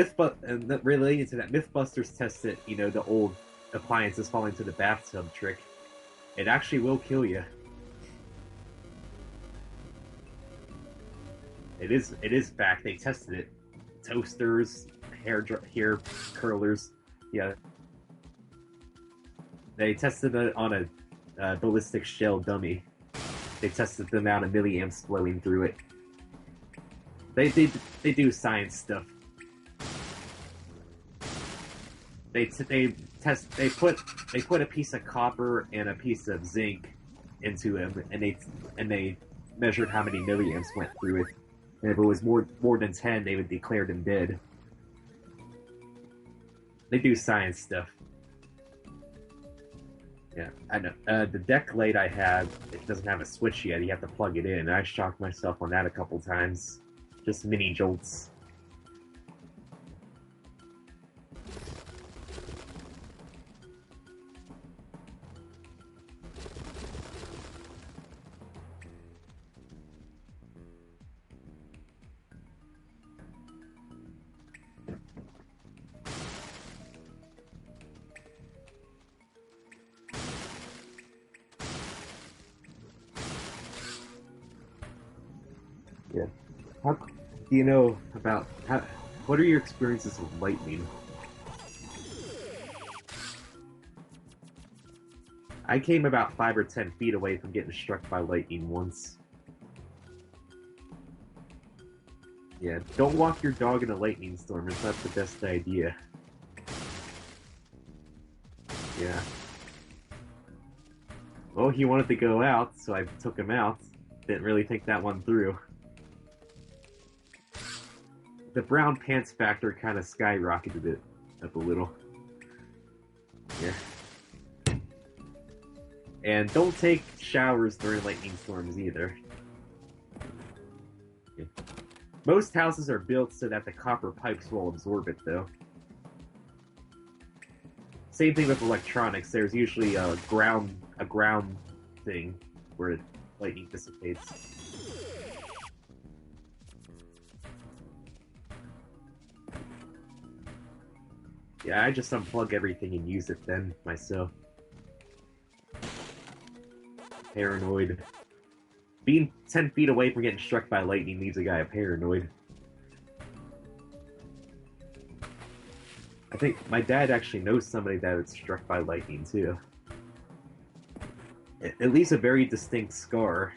related to that, Mythbusters tested, the old appliances falling into the bathtub trick. It actually will kill you. It is fact. They tested it. Toasters, hair curlers. Yeah, they tested it on a ballistic shell dummy. They tested the amount of milliamps flowing through it. They do science stuff. They put a piece of copper and a piece of zinc into him, and they measured how many milliamps went through it. And if it was more than 10, they would declare him dead. They do science stuff. Yeah, I know. The deck light I have, it doesn't have a switch yet. You have to plug it in. I shocked myself on that a couple times. Just mini jolts. Yeah. How do you know about how? What are your experiences with lightning? I came about 5 or 10 feet away from getting struck by lightning once. Yeah, don't walk your dog in a lightning storm. It's not the best idea. Yeah. Well, he wanted to go out, so I took him out. Didn't really think that one through. The brown pants factor kind of skyrocketed it up a little. Yeah. And don't take showers during lightning storms either. Yeah. Most houses are built so that the copper pipes will absorb it, though. Same thing with electronics. There's usually a ground thing where lightning dissipates. Yeah, I just unplug everything and use it then myself. Paranoid. Being 10 feet away from getting struck by lightning leaves a guy paranoid. I think my dad actually knows somebody that was struck by lightning too. It leaves a very distinct scar.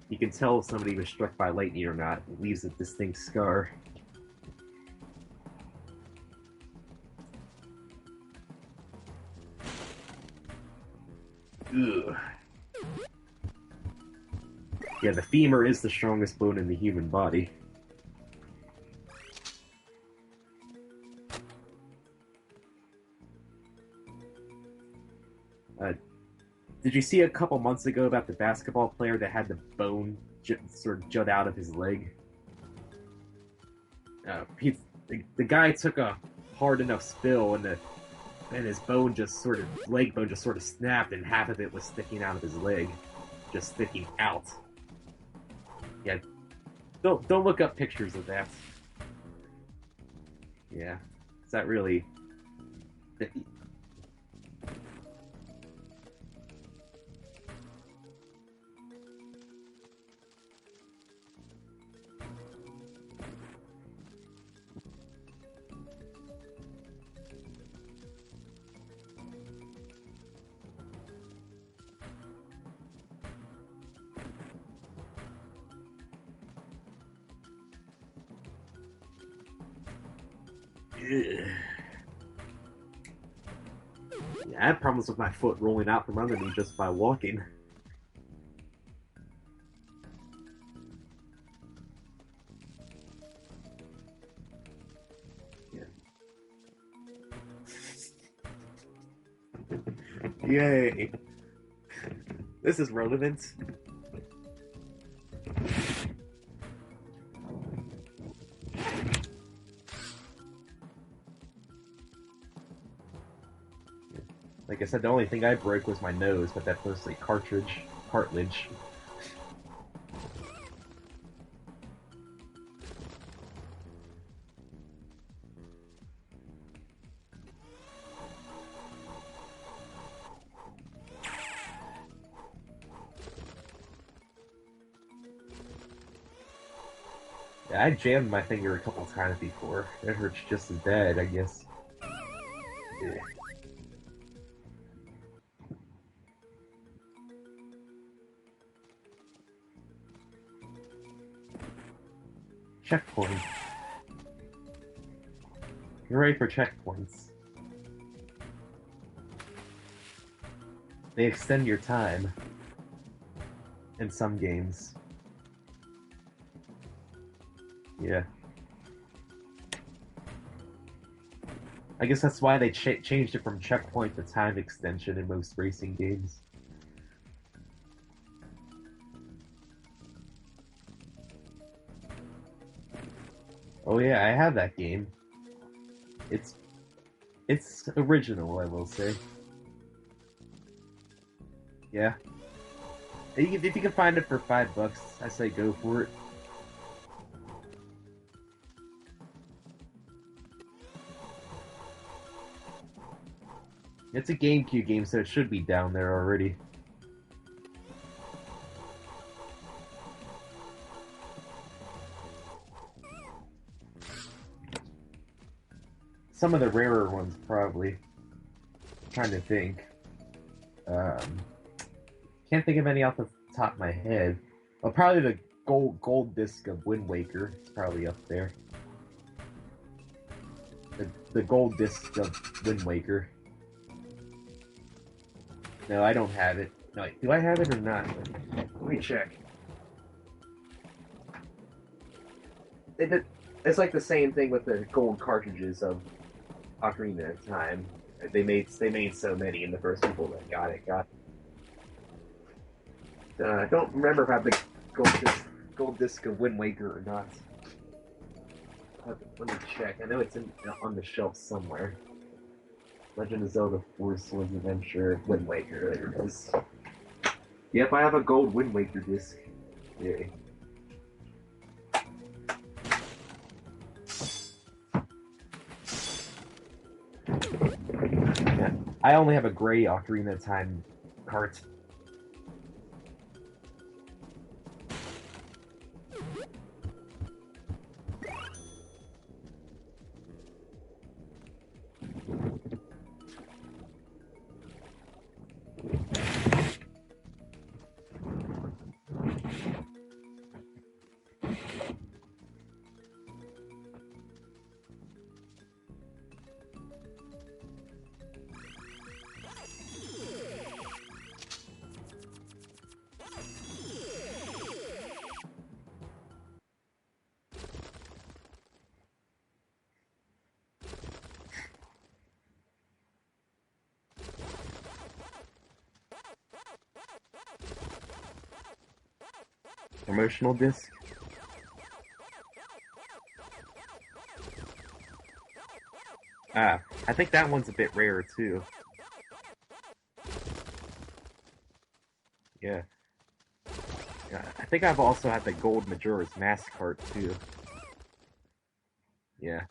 You can tell if somebody was struck by lightning or not. It leaves a distinct scar. Ugh. Yeah, the femur is the strongest bone in the human body. Did you see a couple months ago about the basketball player that had the bone sort of jut out of his leg? The guy took a hard enough spill, and his bone just sort of leg bone just sort of snapped, and half of it was sticking out of his leg, just sticking out. Yeah, don't look up pictures of that. Yeah, is that really? Yeah, I had problems with my foot rolling out from under me just by walking. Yeah. Yay! This is relevant. Like I said, the only thing I broke was my nose, but that's mostly cartilage. I jammed my finger a couple times before. It hurts just as bad, I guess. Yeah. Checkpoint. You're ready for checkpoints. They extend your time in some games. Yeah. I guess that's why they changed it from checkpoint to time extension in most racing games. Oh yeah, I have that game. It's it's original, I will say. Yeah. If you can find it for $5, I say go for it. It's a GameCube game, so it should be down there already. Some of the rarer ones, probably. I'm trying to think. Can't think of any off the top of my head. Well, probably the gold disc of Wind Waker is probably up there. The gold disc of Wind Waker. No, I don't have it. No, do I have it or not? Let me check. It's like the same thing with the gold cartridges of Ocarina of Time. They made so many, and the first people that got it got. I don't remember if I have the gold disc of Wind Waker or not. Let me check. I know it's on the shelf somewhere. Legend of Zelda: Four Swords Adventure, Wind Waker. There it is. Yep, I have a gold Wind Waker disc. Yay. Yeah. I only have a gray Ocarina of Time cart. Promotional disc. Ah, I think that one's a bit rarer too. Yeah. Yeah, I think I've also had the gold Majora's Mask cart too. Yeah.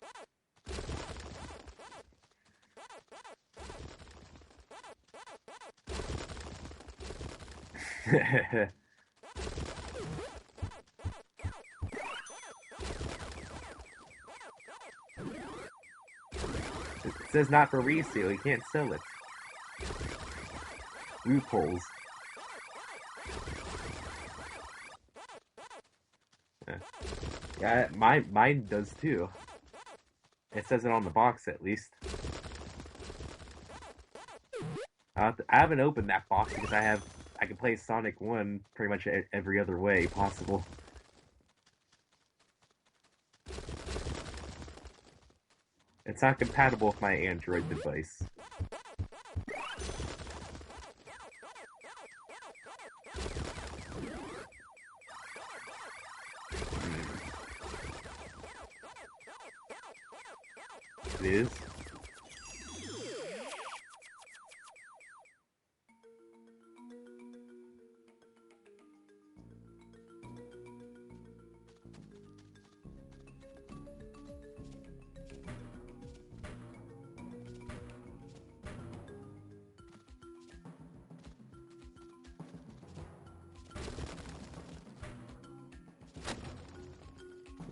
It says not for resale, you can't sell it. Loopholes. Yeah, mine does too. It says it on the box at least. I haven't opened that box because I can play Sonic 1 pretty much every other way possible. It's not compatible with my Android device. It is.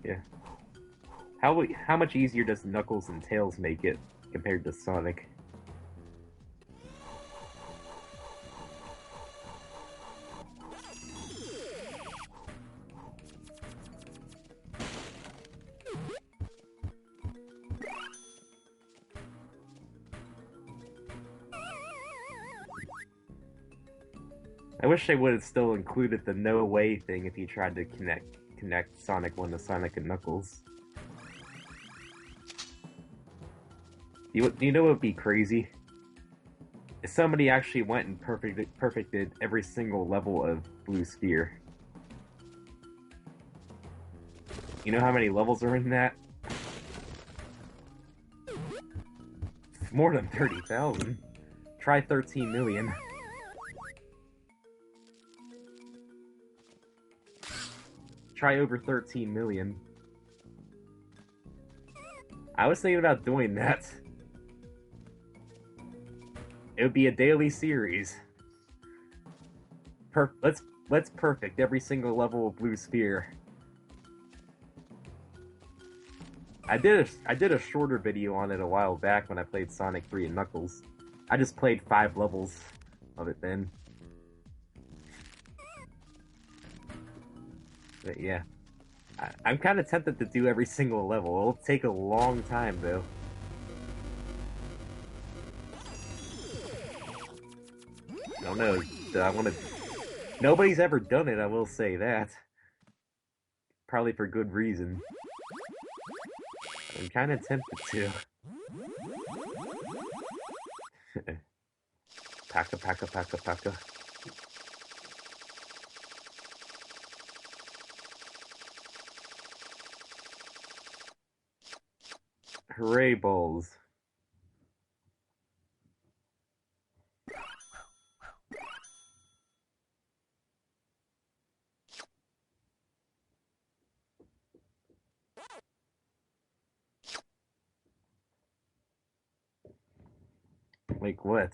Yeah. How much easier does Knuckles and Tails make it compared to Sonic? I wish they would have still included the no way thing if you tried to connect Sonic 1 to Sonic and Knuckles. Do you know what would be crazy? If somebody actually went and perfected every single level of Blue Sphere. You know how many levels are in that? It's more than 30,000. Try 13 million. Try over 13 million. I was thinking about doing that. It would be a daily series. Let's perfect every single level of Blue Sphere. I did a shorter video on it a while back when I played Sonic 3 and Knuckles. I just played 5 levels of it then. But yeah. I'm kind of tempted to do every single level. It'll take a long time though. I don't know. I want to. Nobody's ever done it, I will say that. Probably for good reason. I'm kind of tempted to. Paka, paka, paka, paka. Hooray balls. Like what?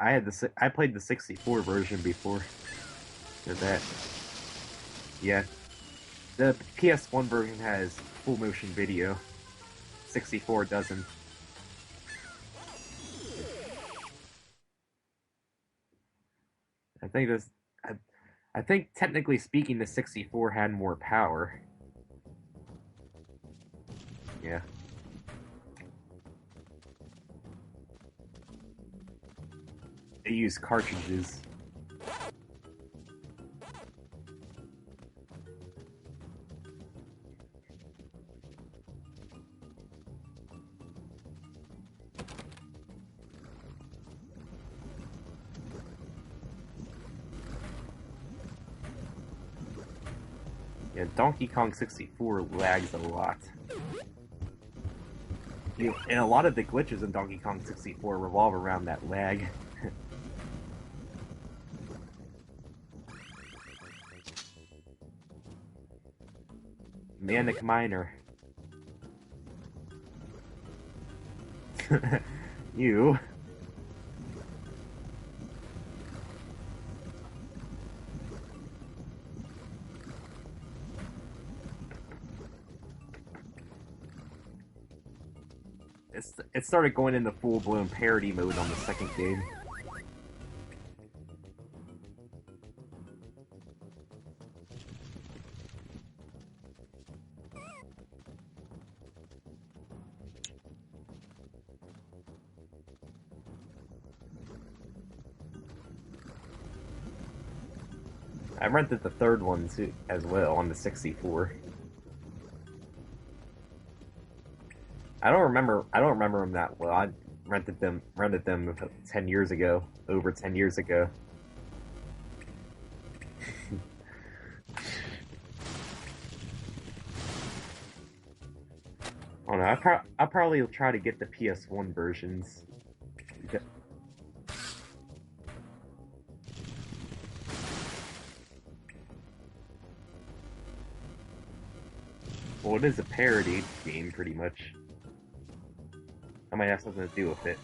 I played the 64 version before. Did that. Yeah. The PS1 version has full motion video. 64 doesn't. I think this. I think technically speaking, the 64 had more power. Yeah. They use cartridges. Yeah, Donkey Kong 64 lags a lot. And a lot of the glitches in Donkey Kong 64 revolve around that lag. Manic Miner. You. It started going into full-blown parody mode on the second game. I rented the third one too, as well, on the 64. I don't remember them that well. I rented them 10 years ago, over 10 years ago. I don't know. I'll probably try to get the PS1 versions. Well, it is a parody game, pretty much. I might have something to do with it.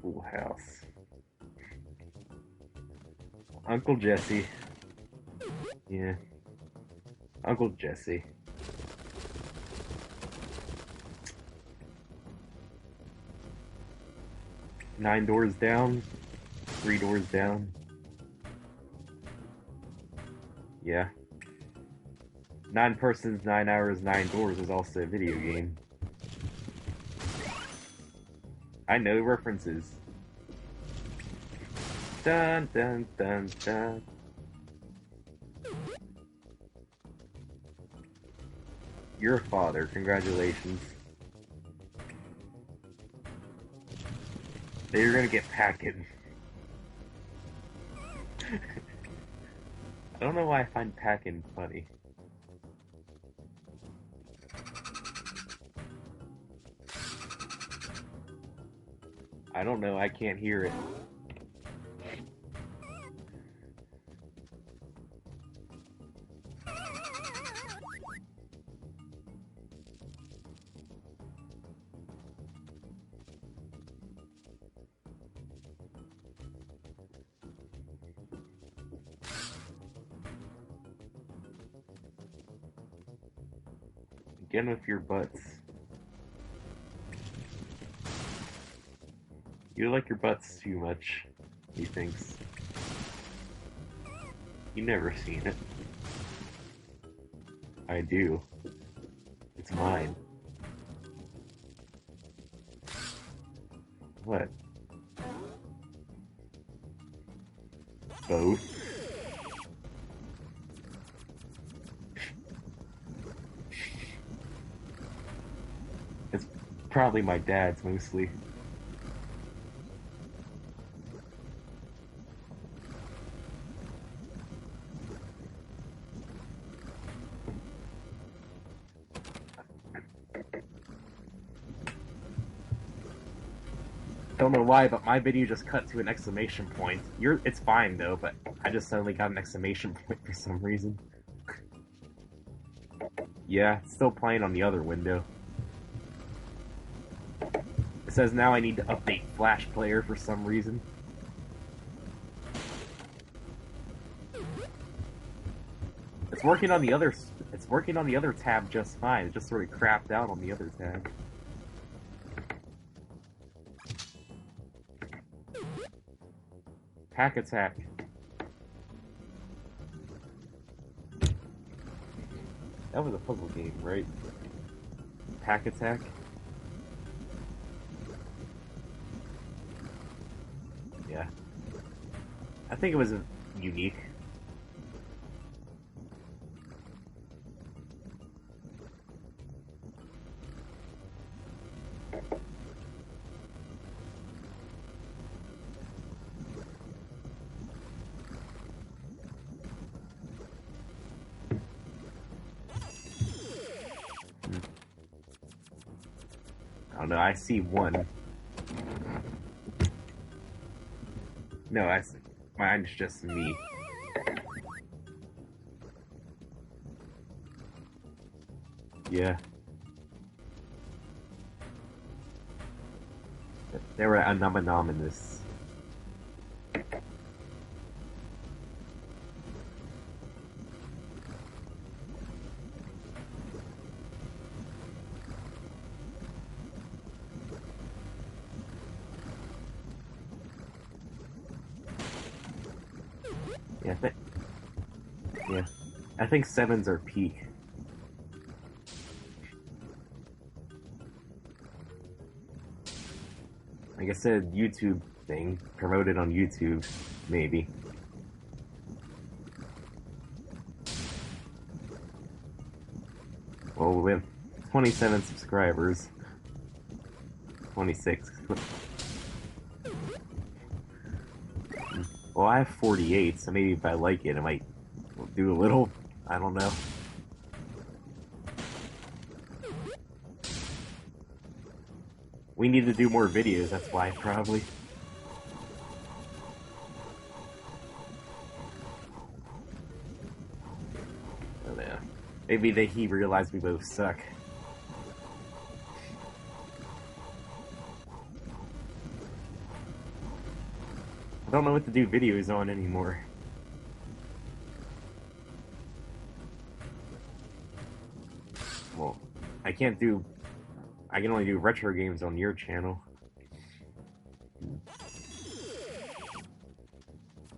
Full House. Uncle Jesse. Yeah. Uncle Jesse. Nine doors down. 3 doors down. Yeah. 9 persons, 9 hours, 9 doors is also a video game. I know references. Dun dun dun dun. You're a father, congratulations. You're gonna get Pac-Man. I don't know why I find Pac-Man funny. I don't know, I can't hear it. Again with your butts. You like your butts too much, he thinks. You never seen it. I do. It's mine. What? Both? It's probably my dad's mostly. Don't know why, but my video just cut to an exclamation point. It's fine though, but I just suddenly got an exclamation point for some reason. Yeah, it's still playing on the other window. It says now I need to update Flash Player for some reason. It's working on the other tab just fine. It just sort of crapped out on the other tab. Pack Attack. That was a puzzle game, right? Pack Attack? Yeah. I think it was unique. I don't know, I see one. No, mine's just me. Yeah. They were anomalous. Yeah, I think 7s are peak. Like I said, YouTube thing, promoted on YouTube, maybe. Well, we have 27 subscribers. 26. Well, I have 48, so maybe if I like it, I might do a little. I don't know. We need to do more videos, that's why, probably. I don't know. Maybe he realized we both suck. don't know what to do videos on anymore. Well, I can't do... I can only do retro games on your channel.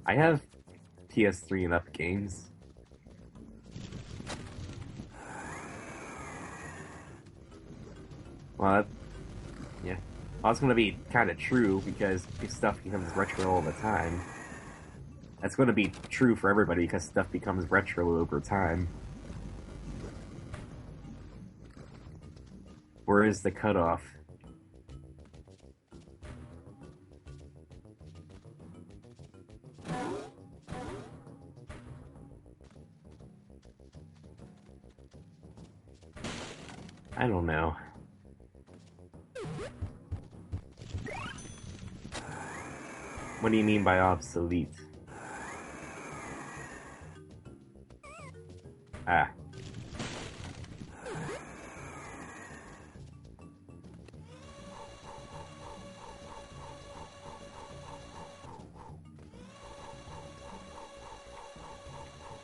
I have PS3 and up games. Well, yeah. Well, that's going to be kind of true because stuff becomes retro all the time. That's going to be true for everybody because stuff becomes retro over time. Where is the cutoff? I don't know. What do you mean by obsolete? Ah.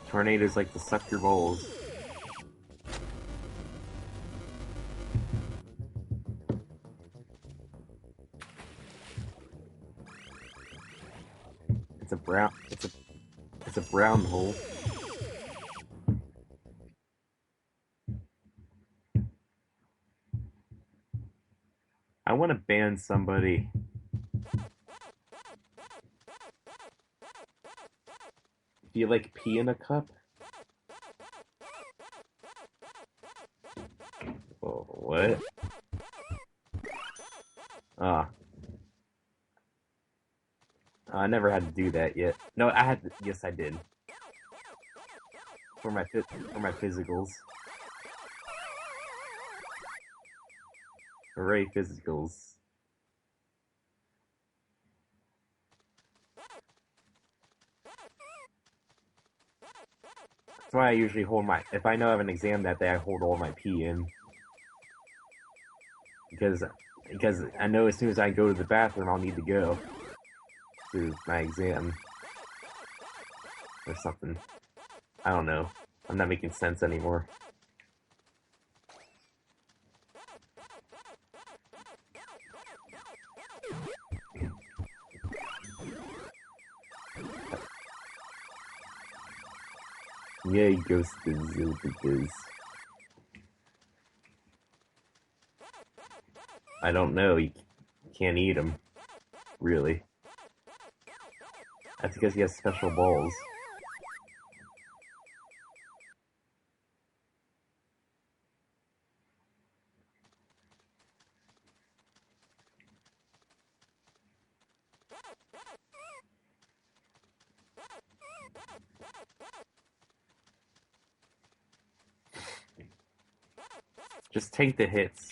Tornadoes like to suck your balls. It's a brown... It's a brown hole. I want to ban somebody. Do you like pee in a cup? Oh, what? Ah. I never had to do that yet. No, I had to, yes I did. For my physicals. Hooray, physicals. That's why I usually hold my... If I know I have an exam that day, I hold all my pee in. Because I know as soon as I go to the bathroom, I'll need to go to my exam. Or something. I don't know. I'm not making sense anymore. Yay, ghosted. I don't know. You can't eat them. Really. That's because he has special balls. Just take the hits.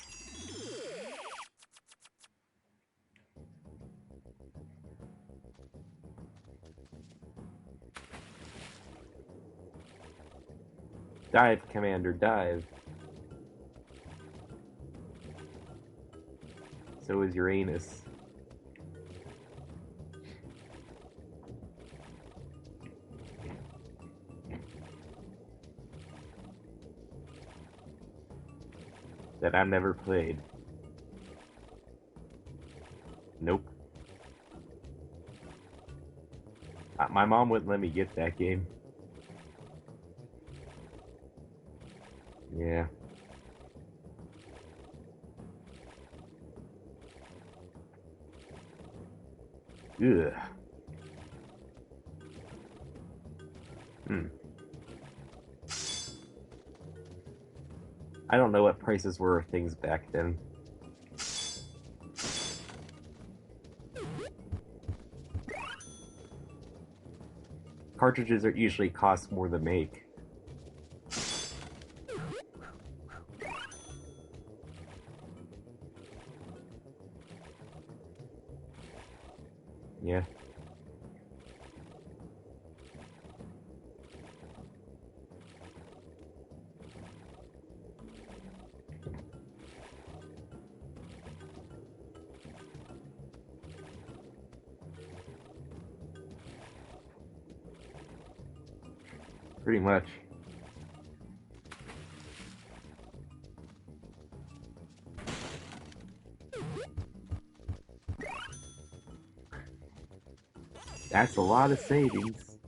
Dive, Commander, dive. So is Uranus. That I've never played. Nope. My mom wouldn't let me get that game. Yeah. Ugh. I don't know what prices were of things back then. Cartridges are usually cost more to make. Yeah. Pretty much. That's a lot of savings.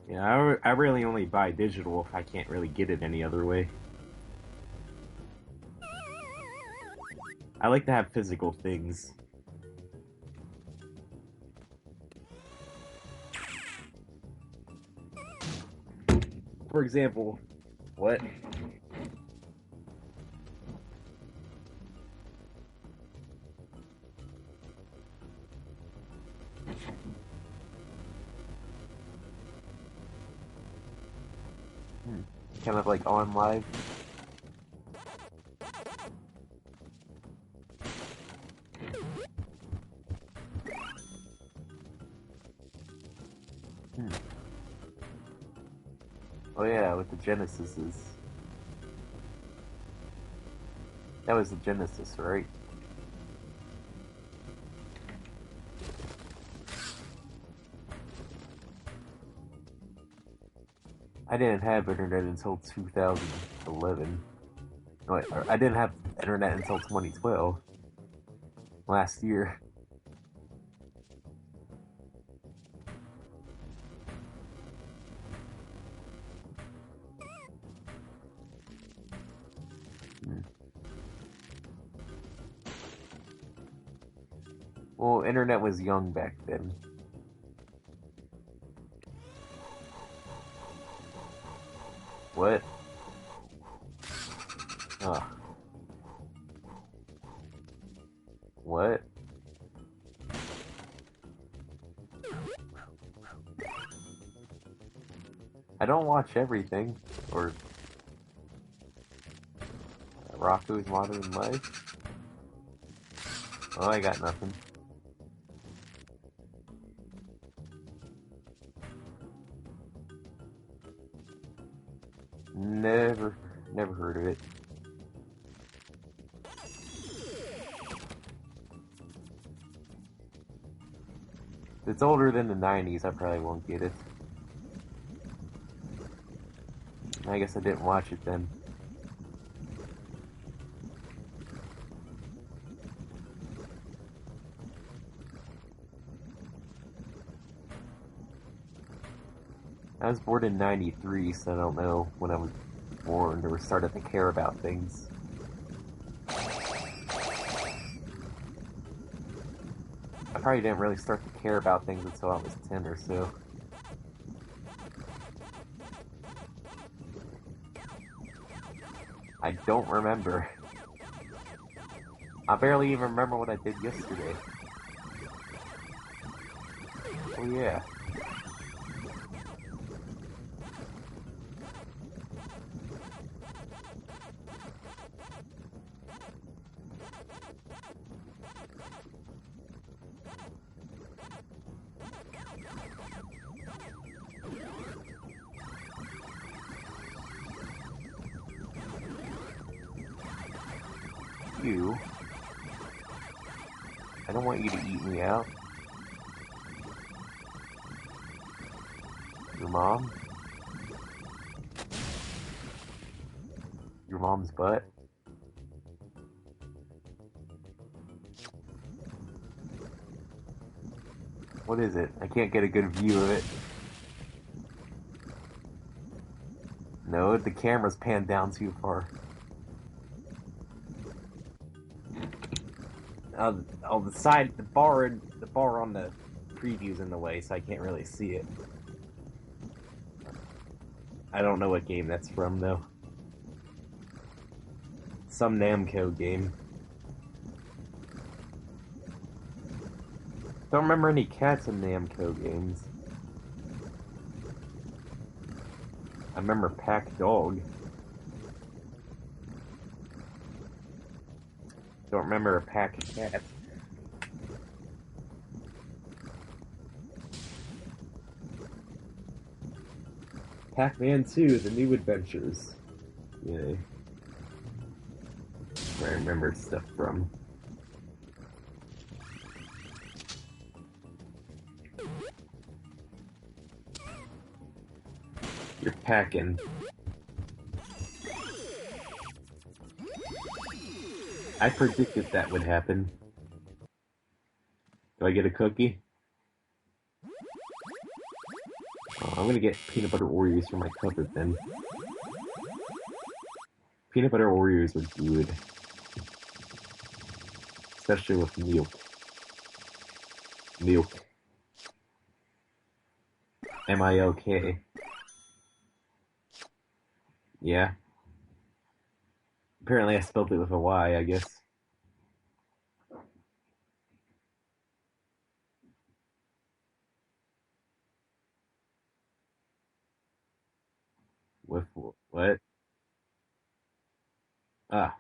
Yeah, I really only buy digital if I can't really get it any other way. I like to have physical things. For example, what? Kind of like on live. Oh yeah, with the Genesises. That was the Genesis, right? I didn't have internet until 2011. No, wait, I didn't have internet until 2012. Last year. Well, internet was young back then. What? Ugh. What? I don't watch everything. Or Rocco's Modern Life. Oh, I got nothing. Never heard of it. If it's older than the 90s, I probably won't get it. I guess I didn't watch it then. I was born in 93, so I don't know when I was born or started to care about things. I probably didn't really start to care about things until I was 10 or so. I don't remember. I barely even remember what I did yesterday. Oh yeah. You. I don't want you to eat me out. Your mom? Your mom's butt? What is it? I can't get a good view of it. No, the camera's panned down too far. On the side, the bar on the preview's in the way, so I can't really see it. I don't know what game that's from, though. Some Namco game. Don't remember any cats in Namco games. I remember Pac Dog. Don't remember a Pac Cat. Pac-Man 2, The New Adventures. Yay. where I remembered stuff from. You're packing. I predicted that would happen. Do I get a cookie? Oh, I'm gonna get peanut butter Oreos for my cupboard then. Peanut butter Oreos are good. Especially with milk. Milk. M-I-L-K. Yeah. Apparently I spelled it with a Y, I guess. With what? Ah,